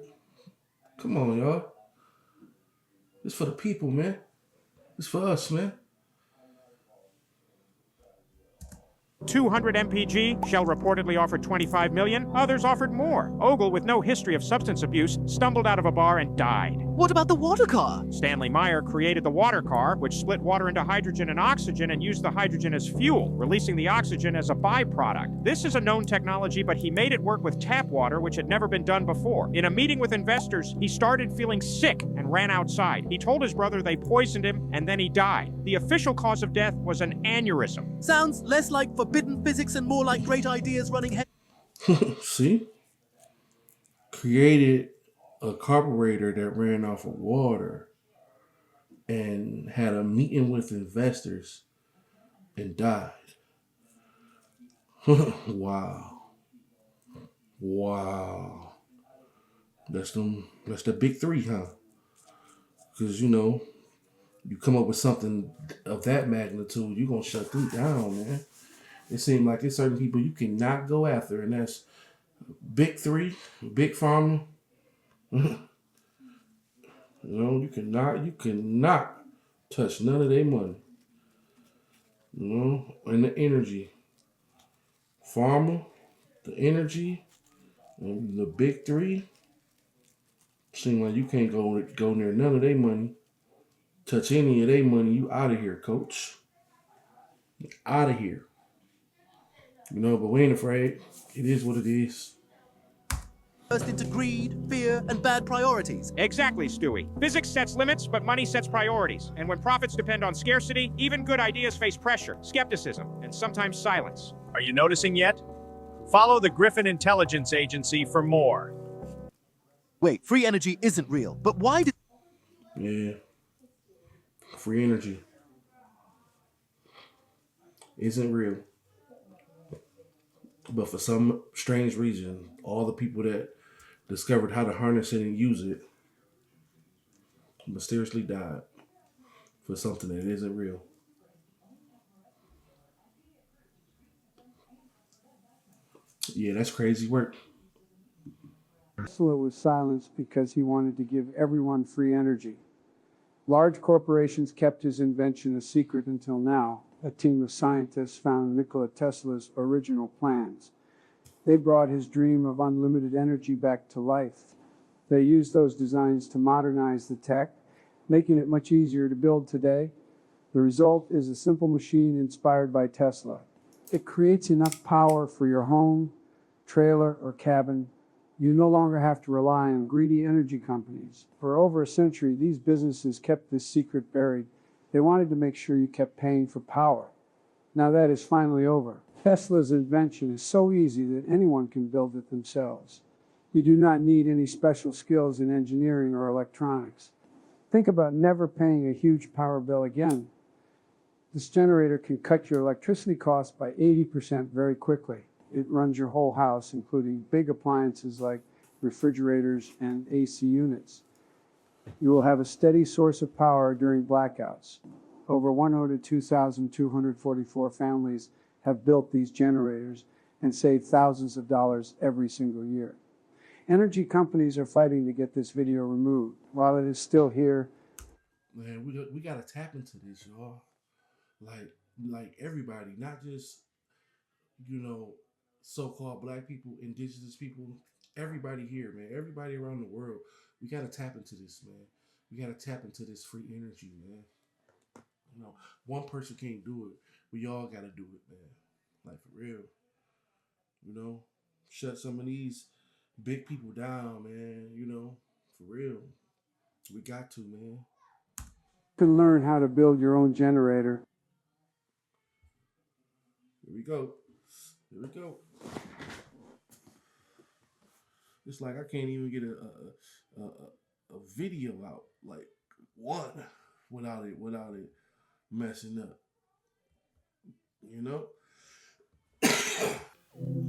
come on, y'all. It's for the people, man. It's for us, man. 200 mpg, Shell reportedly offered 25 million, others offered more. Ogle, with no history of substance abuse, stumbled out of a bar and died. What about the water car? Stanley Meyer created the water car, which split water into hydrogen and oxygen and used the hydrogen as fuel, releasing the oxygen as a byproduct. This is a known technology, but he made it work with tap water, which had never been done before. In a meeting with investors, he started feeling sick and ran outside. He told his brother they poisoned him, and then he died. The official cause of death was an aneurysm. Sounds less like forbidden physics and more like great ideas running head. See? Created a carburetor that ran off of water and had a meeting with investors and died. Wow. Wow. That's the big three, huh? Because, you know, you come up with something of that magnitude, you're going to shut them down, man. It seems like there's certain people you cannot go after, and that's big three, big pharma. You know, you cannot touch none of their money. You know, and the energy. Pharma, the energy, and the big three. Seem like you can't go near none of their money. Touch any of their money, you out of here, coach. Out of here. You know, but we ain't afraid. It is what it is. Burst into greed, fear, and bad priorities. Exactly, Stewie. Physics sets limits, but money sets priorities. And when profits depend on scarcity, even good ideas face pressure, skepticism, and sometimes silence. Are you noticing yet? Follow the Griffin Intelligence Agency for more. Wait, free energy isn't real, but why did... Yeah. Free energy isn't real. But for some strange reason, all the people that discovered how to harness it and use it mysteriously died for something that isn't real. Yeah, that's crazy work. Tesla was silenced because he wanted to give everyone free energy. Large corporations kept his invention a secret until now. A team of scientists found Nikola Tesla's original plans. They brought his dream of unlimited energy back to life. They used those designs to modernize the tech, making it much easier to build today. The result is a simple machine inspired by Tesla. It creates enough power for your home, trailer, or cabin. You no longer have to rely on greedy energy companies. For over a century, these businesses kept this secret buried. They wanted to make sure you kept paying for power. Now that is finally over. Tesla's invention is so easy that anyone can build it themselves. You do not need any special skills in engineering or electronics. Think about never paying a huge power bill again. This generator can cut your electricity costs by 80% very quickly. It runs your whole house, including big appliances like refrigerators and AC units. You will have a steady source of power during blackouts. Over 102,244 families have built these generators and saved thousands of dollars every single year. Energy companies are fighting to get this video removed. While it is still here, Man, we gotta tap into this, y'all. Like everybody, not just, you know, so-called black people, indigenous people, everybody here, man, everybody around the world. We gotta tap into this, man. We gotta tap into this free energy, man. You know, one person can't do it. We all gotta do it, man. Like, for real. You know, shut some of these big people down, man. You know, for real. We got to, man. you can learn how to build your own generator. Here we go. Here we go. It's like I can't even get a video out, like one, without it messing up. You know?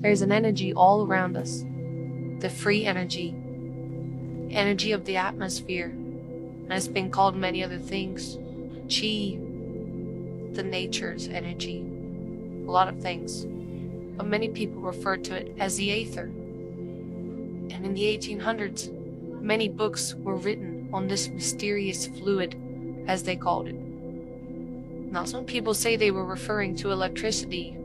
There's an energy all around us. The free energy. Energy of the atmosphere. and it's been called many other things. Chi, the nature's energy, a lot of things. But many people refer to it as the aether. And in the 1800s, many books were written on this mysterious fluid, as they called it. Now, some people say they were referring to electricity,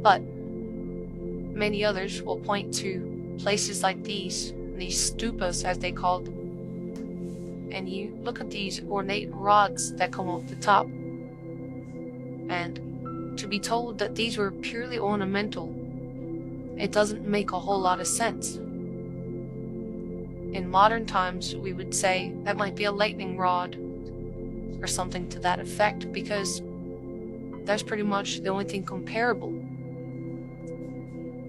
but many others will point to places like these stupas as they called them. And you look at these ornate rods that come off the top, and to be told that these were purely ornamental, it doesn't make a whole lot of sense. In modern times, we would say that might be a lightning rod or something to that effect, because that's pretty much the only thing comparable.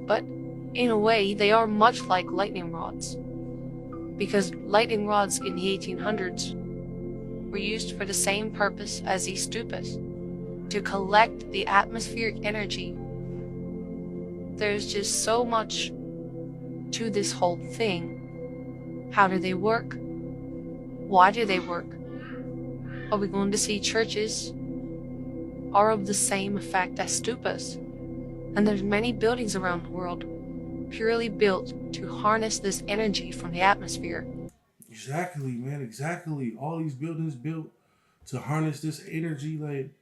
But in a way, they are much like lightning rods, because lightning rods in the 1800s were used for the same purpose as these stupas, to collect the atmospheric energy. There's just so much to this whole thing. How do they work? Why do they work? Are we going to see churches are of the same effect as stupas? And there's many buildings around the world purely built to harness this energy from the atmosphere. Exactly, man. Exactly. All these buildings built to harness this energy, like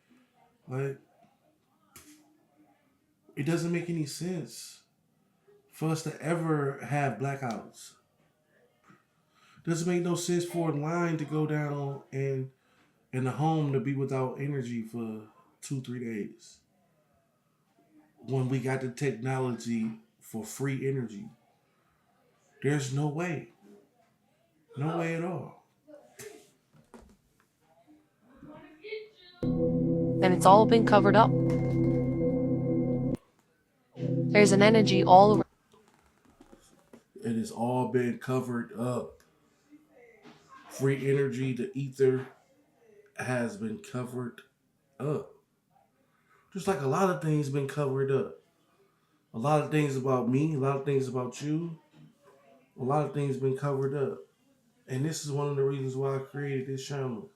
it doesn't make any sense for us to ever have blackouts. Doesn't make no sense for a line to go down and the home to be without energy for 2-3 days, when we got the technology for free energy. There's no way. No way at all. And it's all been covered up. There's an energy all around. It has all been covered up. Free energy, the ether, has been covered up. Just like a lot of things been covered up. A lot of things about me, a lot of things about you, a lot of things been covered up. And this is one of the reasons why I created this channel.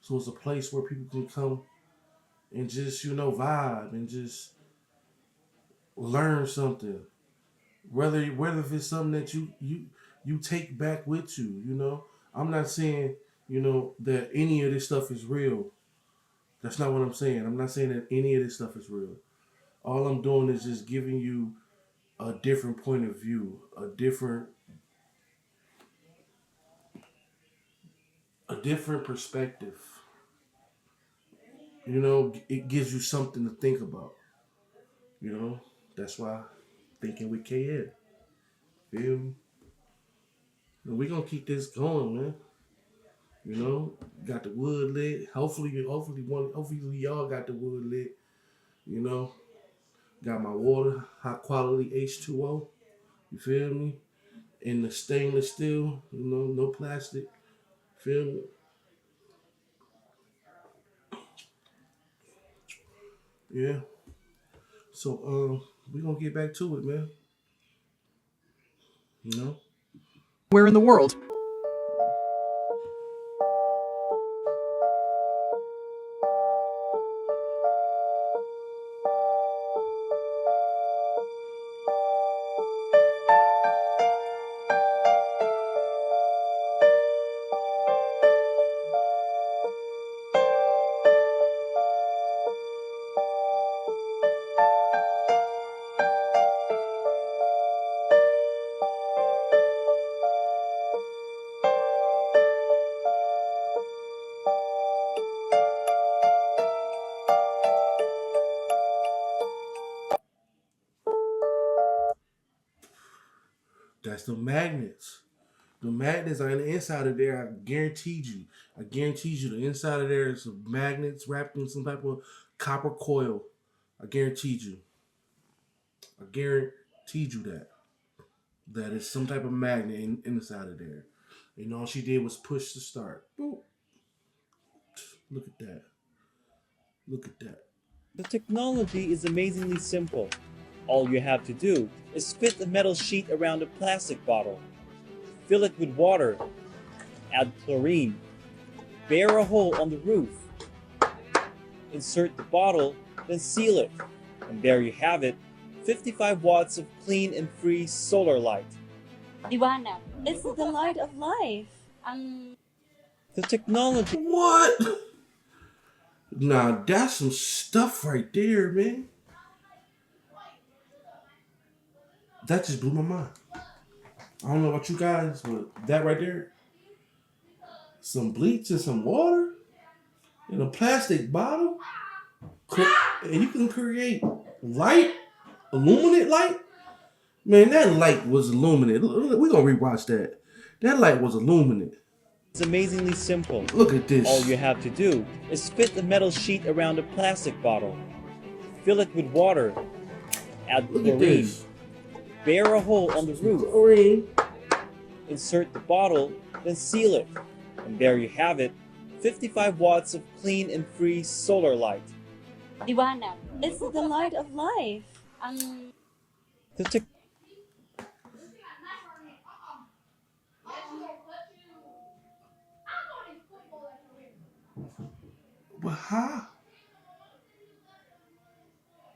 So it's a place where people can come and just, vibe and just learn something. Whether if it's something that you take back with you, I'm not saying, that any of this stuff is real. That's not what I'm saying. I'm not saying that any of this stuff is real. All I'm doing is just giving you a different point of view, a different perspective. It gives you something to think about. That's why thinking with KN. Feel me? And we're gonna keep this going, man. Got the wood lit. Hopefully y'all got the wood lit. Got my water, high quality H2O. You feel me? In the stainless steel, no plastic. Feel me? Yeah. So we're gonna get back to it, man. Where in the world? That's the magnets. The magnets are on the inside of there. I guarantee you. The inside of there is some magnets wrapped in some type of copper coil. I guarantee you. that. That is some type of magnet inside of there. And all she did was push the start. Boop. Look at that. The technology is amazingly simple. All you have to do is fit a metal sheet around a plastic bottle, fill it with water, Add chlorine. Bare a hole on the roof. Insert the bottle, then seal it. And there you have it, 55 watts of clean and free solar light. Liwanag. It's the light of life. The technology. What? Nah, that's some stuff right there, man. That just blew my mind. I don't know about you guys, but that right there, some bleach and some water in a plastic bottle, and you can create light, illuminate light. Man, that light was illuminated. We're gonna rewatch that. That light was illuminated. It's amazingly simple. Look at this. All you have to do is fit the metal sheet around a plastic bottle. Fill it with water. Add chlorine. Bare a hole on the roof. Chlorine. Insert the bottle, then seal it. And there you have it, 55 watts of clean and free solar light. Liwanag. It's the light of life. The tech. But how?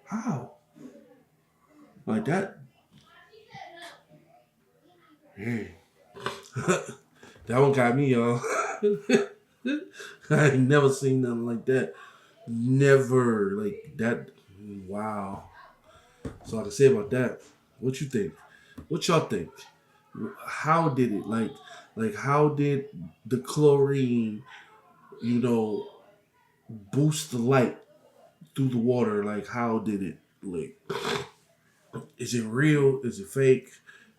How? Like that? Hey. That one got me, y'all. I ain't never seen nothing like that. Never. Like that. Wow. So I can say about that. What you think? What y'all think? How did it? Like how did the chlorine, boost the light through the water? Like, how did it? Like, is it real? Is it fake?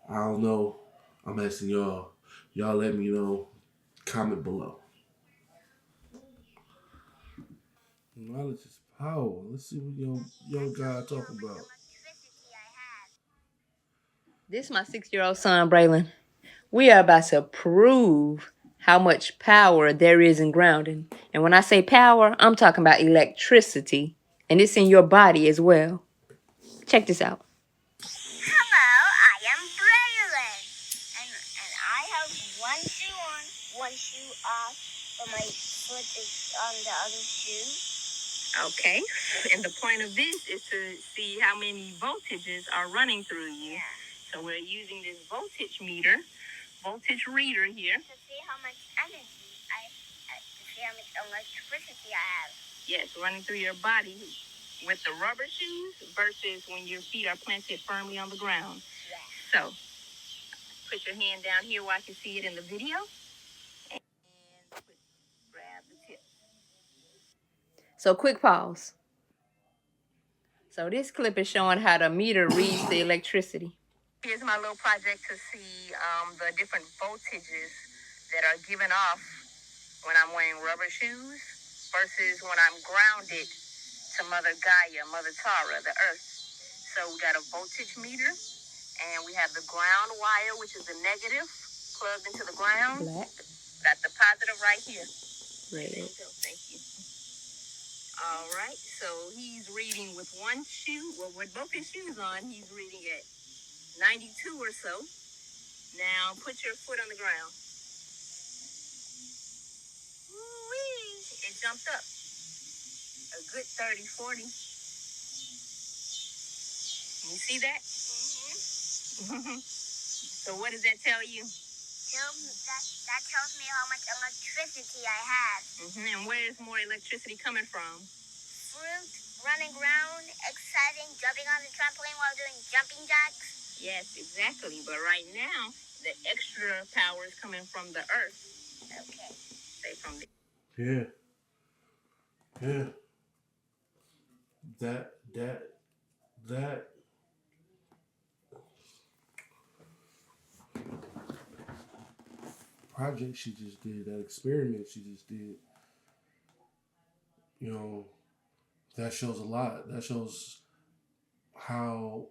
I don't know. I'm asking y'all. Y'all let me know. Comment below. Knowledge is power. Let's see what young guy talk about. This is my 6-year-old son, Braylon. We are about to prove how much power there is in grounding. And when I say power, I'm talking about electricity. And it's in your body as well. Check this out. Hello, I am Braylon. And I have one shoe on, one shoe off, but my foot is on the other shoe. Okay. And the point of this is to see how many voltages are running through you. Yeah. So we're using this voltage meter, voltage reader here. To see how much energy to see how much electricity I have. Yes, running through your body with the rubber shoes versus when your feet are planted firmly on the ground. Yeah. So, put your hand down here where I can see it in the video. And grab the tip. So, quick pause. So, this clip is showing how the meter reads the electricity. Here's my little project to see the different voltages that are given off when I'm wearing rubber shoes versus when I'm grounded to Mother Gaia, Mother Tara, the earth. So we got a voltage meter, and we have the ground wire, which is the negative, plugged into the ground. Black. Got the positive right here. Red. So, thank you. All right, so he's reading with one shoe, well, with both his shoes on, he's reading at 92 or so. Now, put your foot on the ground. Woo-wee! It jumped up. A good 30, 40. You see that? Mm-hmm. So what does that tell you? That tells me how much electricity I have. Mm-hmm. And where is more electricity coming from? Fruit, running around, exciting, jumping on the trampoline while doing jumping jacks. Yes, exactly. But right now, the extra power is coming from the earth. Okay. Say from the... Yeah. That project she just did, that experiment she just did, that shows a lot. That shows how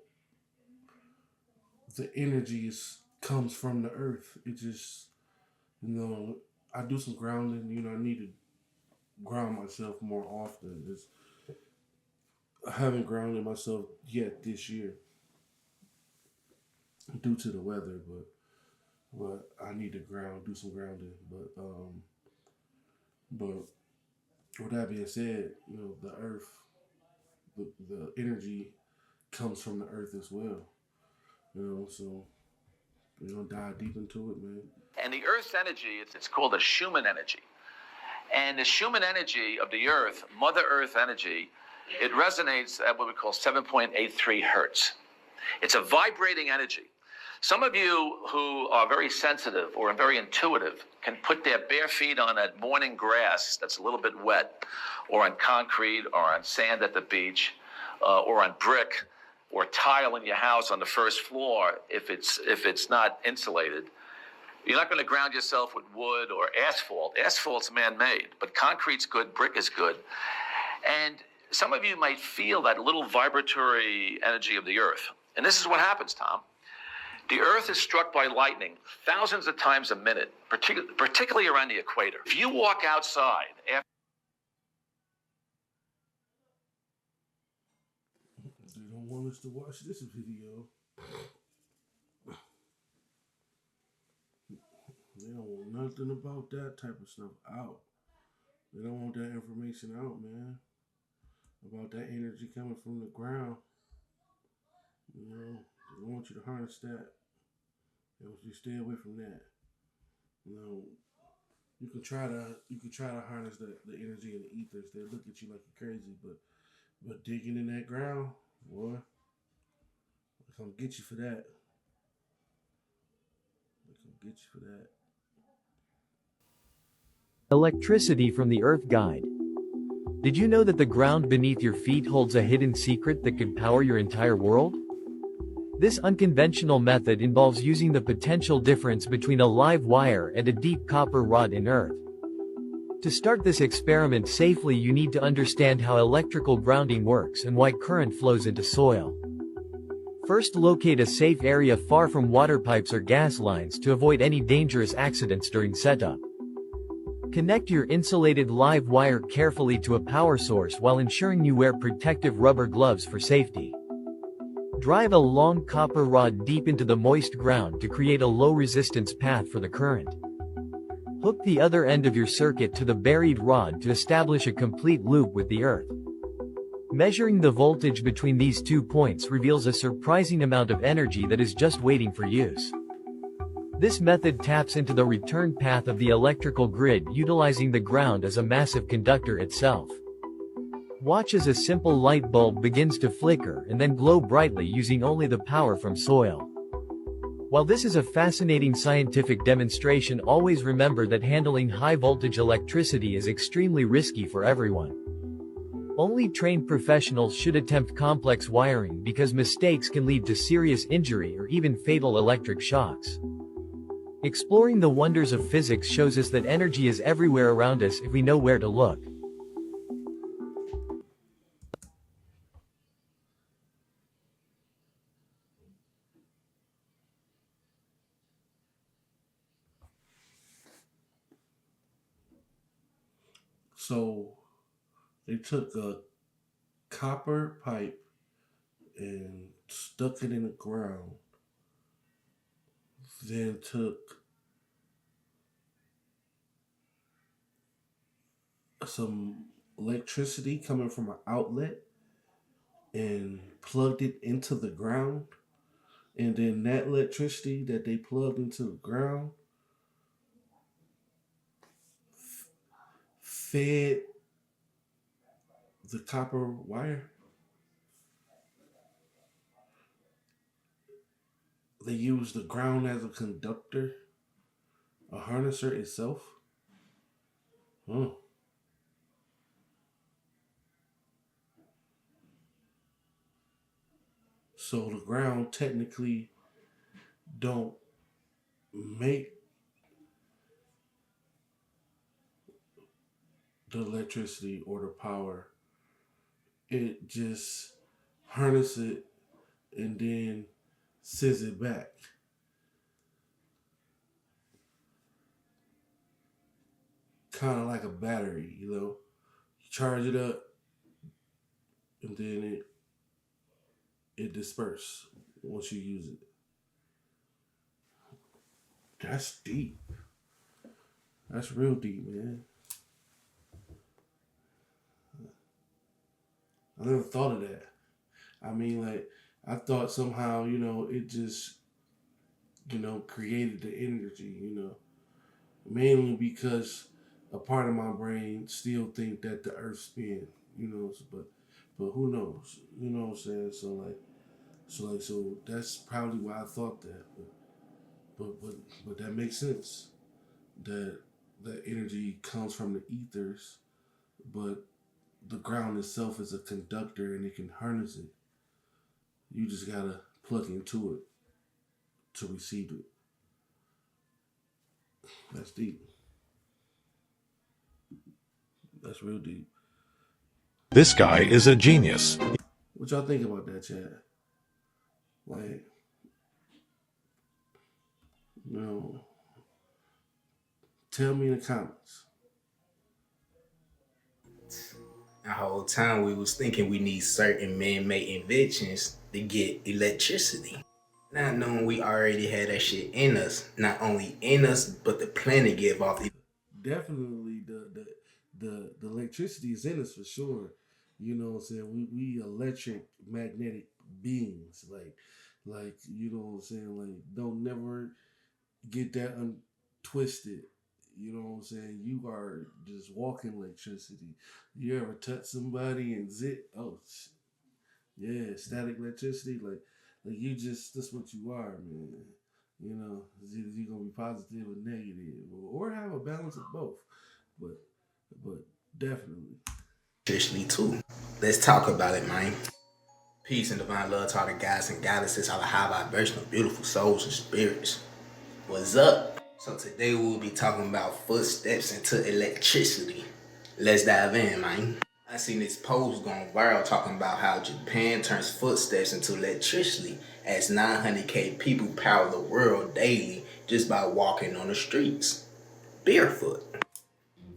the energy comes from the earth. It just, I do some grounding. I need to ground myself more often. I haven't grounded myself yet this year due to the weather, but But I need to do some grounding. But with that being said, you know, the earth, the energy comes from the earth as well. You know, so we're gonna dive deep into it, man. And the Earth's energy, it's called a Schumann energy. And the Schumann energy of the Earth, Mother Earth energy, it resonates at what we call 7.83 hertz. It's a vibrating energy. Some of you who are very sensitive or very intuitive can put their bare feet on a morning grass that's a little bit wet, or on concrete, or on sand at the beach, or on brick, or tile in your house on the first floor if it's not insulated. You're not going to ground yourself with wood or asphalt. Asphalt's man-made, but concrete's good, brick is good. And some of you might feel that little vibratory energy of the earth. And this is what happens, Tom. The earth is struck by lightning thousands of times a minute, particularly around the equator. If you walk outside after They don't want us to watch this video. They don't want nothing about that type of stuff out. They don't want that information out, man. About that energy coming from the ground. You know, they want you to harness that. They want you to stay away from that. You know, you can try to harness the energy in the ethers. They look at you like you're crazy, but digging in that ground, boy, they come get you for that. They come get you for that. Electricity from the Earth Guide. Did you know that the ground beneath your feet holds a hidden secret that could power your entire world? This unconventional method involves using the potential difference between a live wire and a deep copper rod in Earth. To start this experiment safely, you need to understand how electrical grounding works and why current flows into soil. First, locate a safe area far from water pipes or gas lines to avoid any dangerous accidents during setup. Connect your insulated live wire carefully to a power source while ensuring you wear protective rubber gloves for safety. Drive a long copper rod deep into the moist ground to create a low-resistance path for the current. Hook the other end of your circuit to the buried rod to establish a complete loop with the earth. Measuring the voltage between these 2 points reveals a surprising amount of energy that is just waiting for use. This method taps into the return path of the electrical grid, utilizing the ground as a massive conductor itself. Watch as a simple light bulb begins to flicker and then glow brightly using only the power from soil. While this is a fascinating scientific demonstration, always remember that handling high-voltage electricity is extremely risky for everyone. Only trained professionals should attempt complex wiring because mistakes can lead to serious injury or even fatal electric shocks. Exploring the wonders of physics shows us that energy is everywhere around us if we know where to look. So they took a copper pipe and stuck it in the ground. Then took some electricity coming from an outlet and plugged it into the ground. And then that electricity that they plugged into the ground fed the copper wire. They used the ground as a conductor, a harnesser itself. So the ground technically don't make the electricity or the power. It just harnesses it and then sends it back. Kind of like a battery, you know. You charge it up and then it disperses once you use it. That's deep. That's real deep, man. I never thought of that. I mean, like, I thought somehow, it just, created the energy, mainly because a part of my brain still think that the earth spin, but who knows? You know what I'm saying? So that's probably why I thought that. But that makes sense. That that energy comes from the ethers, but the ground itself is a conductor and it can harness it. You just gotta plug into it to receive it. That's deep. That's real deep. This guy is a genius. What y'all think about that, Chad? Like, you know, tell me in the comments. The whole time we was thinking we need certain man-made inventions to get electricity. Not knowing we already had that shit in us. Not only in us, but the planet gave off the Definitely the electricity is in us for sure. You know what I'm saying? We electric magnetic beings. Like you know what I'm saying? Like don't never get that untwisted. You know what I'm saying? You are just walking electricity. You ever touch somebody and zit? Oh, yeah, static electricity. Like you just that's what you are, man. You know, you're gonna be positive or negative, or have a balance of both. But but definitely. electricity too. Let's talk about it, man. Peace and divine love to all the guys and goddesses, all the high vibrational, beautiful souls and spirits. What's up? So today we'll be talking about footsteps into electricity. Let's dive in, man. I seen this post going viral talking about how Japan turns footsteps into electricity as 900K people power the world daily just by walking on the streets. Barefoot.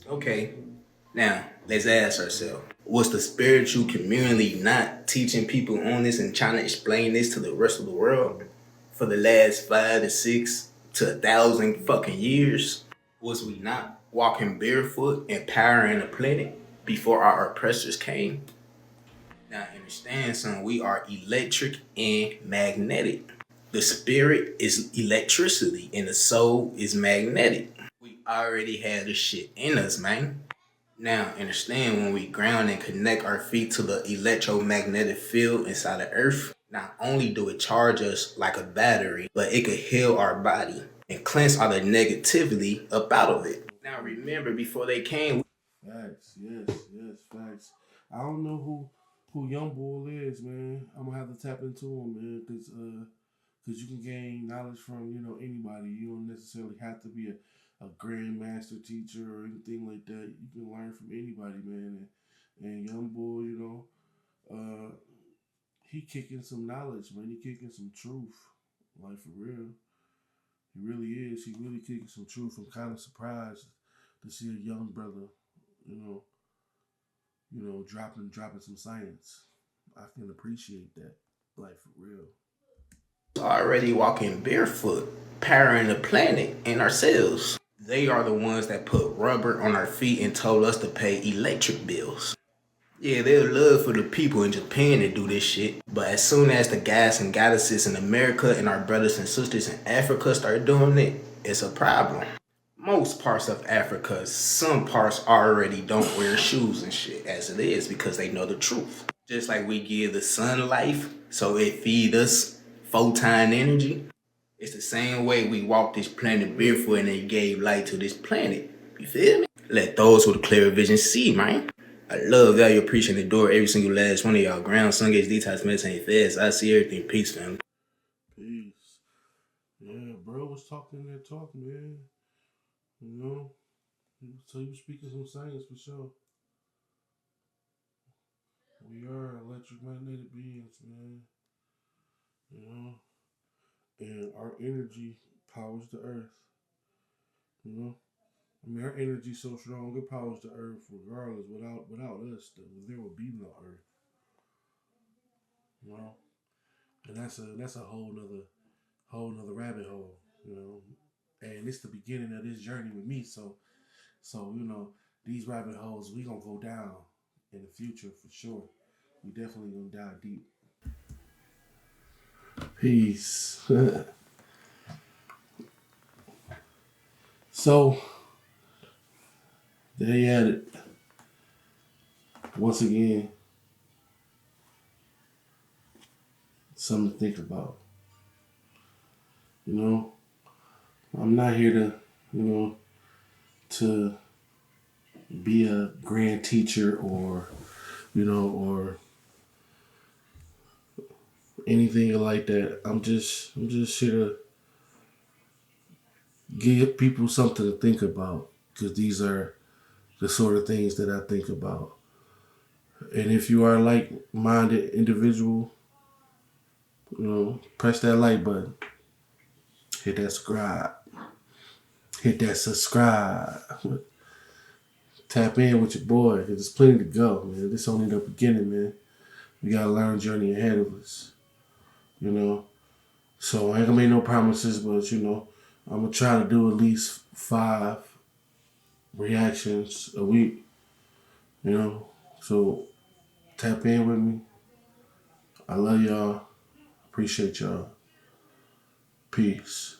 Okay, now let's ask ourselves, was the spiritual community not teaching people on this and trying to explain this to the rest of the world for the last 5 to 6 to 1,000 fucking years? Was we not walking barefoot and powering the planet before our oppressors came? Now understand, son, we are electric and magnetic. The spirit is electricity and the soul is magnetic. We already have this shit in us, man. Now understand, when we ground and connect our feet to the electromagnetic field inside the earth, not only do it charge us like a battery, but it could heal our body and cleanse all the negativity up out of it. Now remember, before they came, Facts, yes, facts. I don't know who Young Bull is, man. I'm gonna have to tap into him, man, because you can gain knowledge from anybody. You don't necessarily have to be a grandmaster teacher or anything like that. You can learn from anybody, man. And Young Bull, he kicking some knowledge, man. He kicking some truth, like for real. He really is. He really kicking some truth. I'm kind of surprised to see a young brother, you know, dropping some science. I can appreciate that, like for real. already walking barefoot, powering the planet and ourselves. They are the ones that put rubber on our feet and told us to pay electric bills. Yeah, they'd love for the people in Japan to do this shit, but as soon as the guys and goddesses in America and our brothers and sisters in Africa start doing it, it's a problem. Most parts of Africa, some parts already don't wear shoes and shit as it is because they know the truth. Just like we give the sun life, so it feed us photon energy. It's the same way we walk this planet barefoot and it gave light to this planet. You feel me? Let those with a clear vision see, man. I love, value, appreciate, and adore every single last one of y'all. Ground, sun gates, detox, meditate, fast. I see everything. Peace, family. Peace. Yeah, bro was talking that talk, man. You know, so you speaking some science for sure. We are electromagnetic beings, man. You know, and our energy powers the earth. You know, I mean, our energy so strong it powers the earth regardless. Without us, there would be no earth. You know, and that's a whole nother rabbit hole. You know, And it's the beginning of this journey with me. So you know, these rabbit holes we gonna go down in the future for sure. We definitely gonna dive deep. Peace. So there you had it. Once again, something to think about. You know, I'm not here to, you know, to be a grand teacher or, you know, or anything like that. I'm just here to give people something to think about because these are the sort of things that I think about. And if you are a like-minded individual, you know, press that like button, hit that subscribe, tap in with your boy because there's plenty to go, man. This only the beginning, man. We got a long journey ahead of us, you know. So I ain't gonna make no promises, but you know, I'm gonna try to do at least 5 reactions a week, you know. So tap in with me. I love y'all. Appreciate y'all. Peace.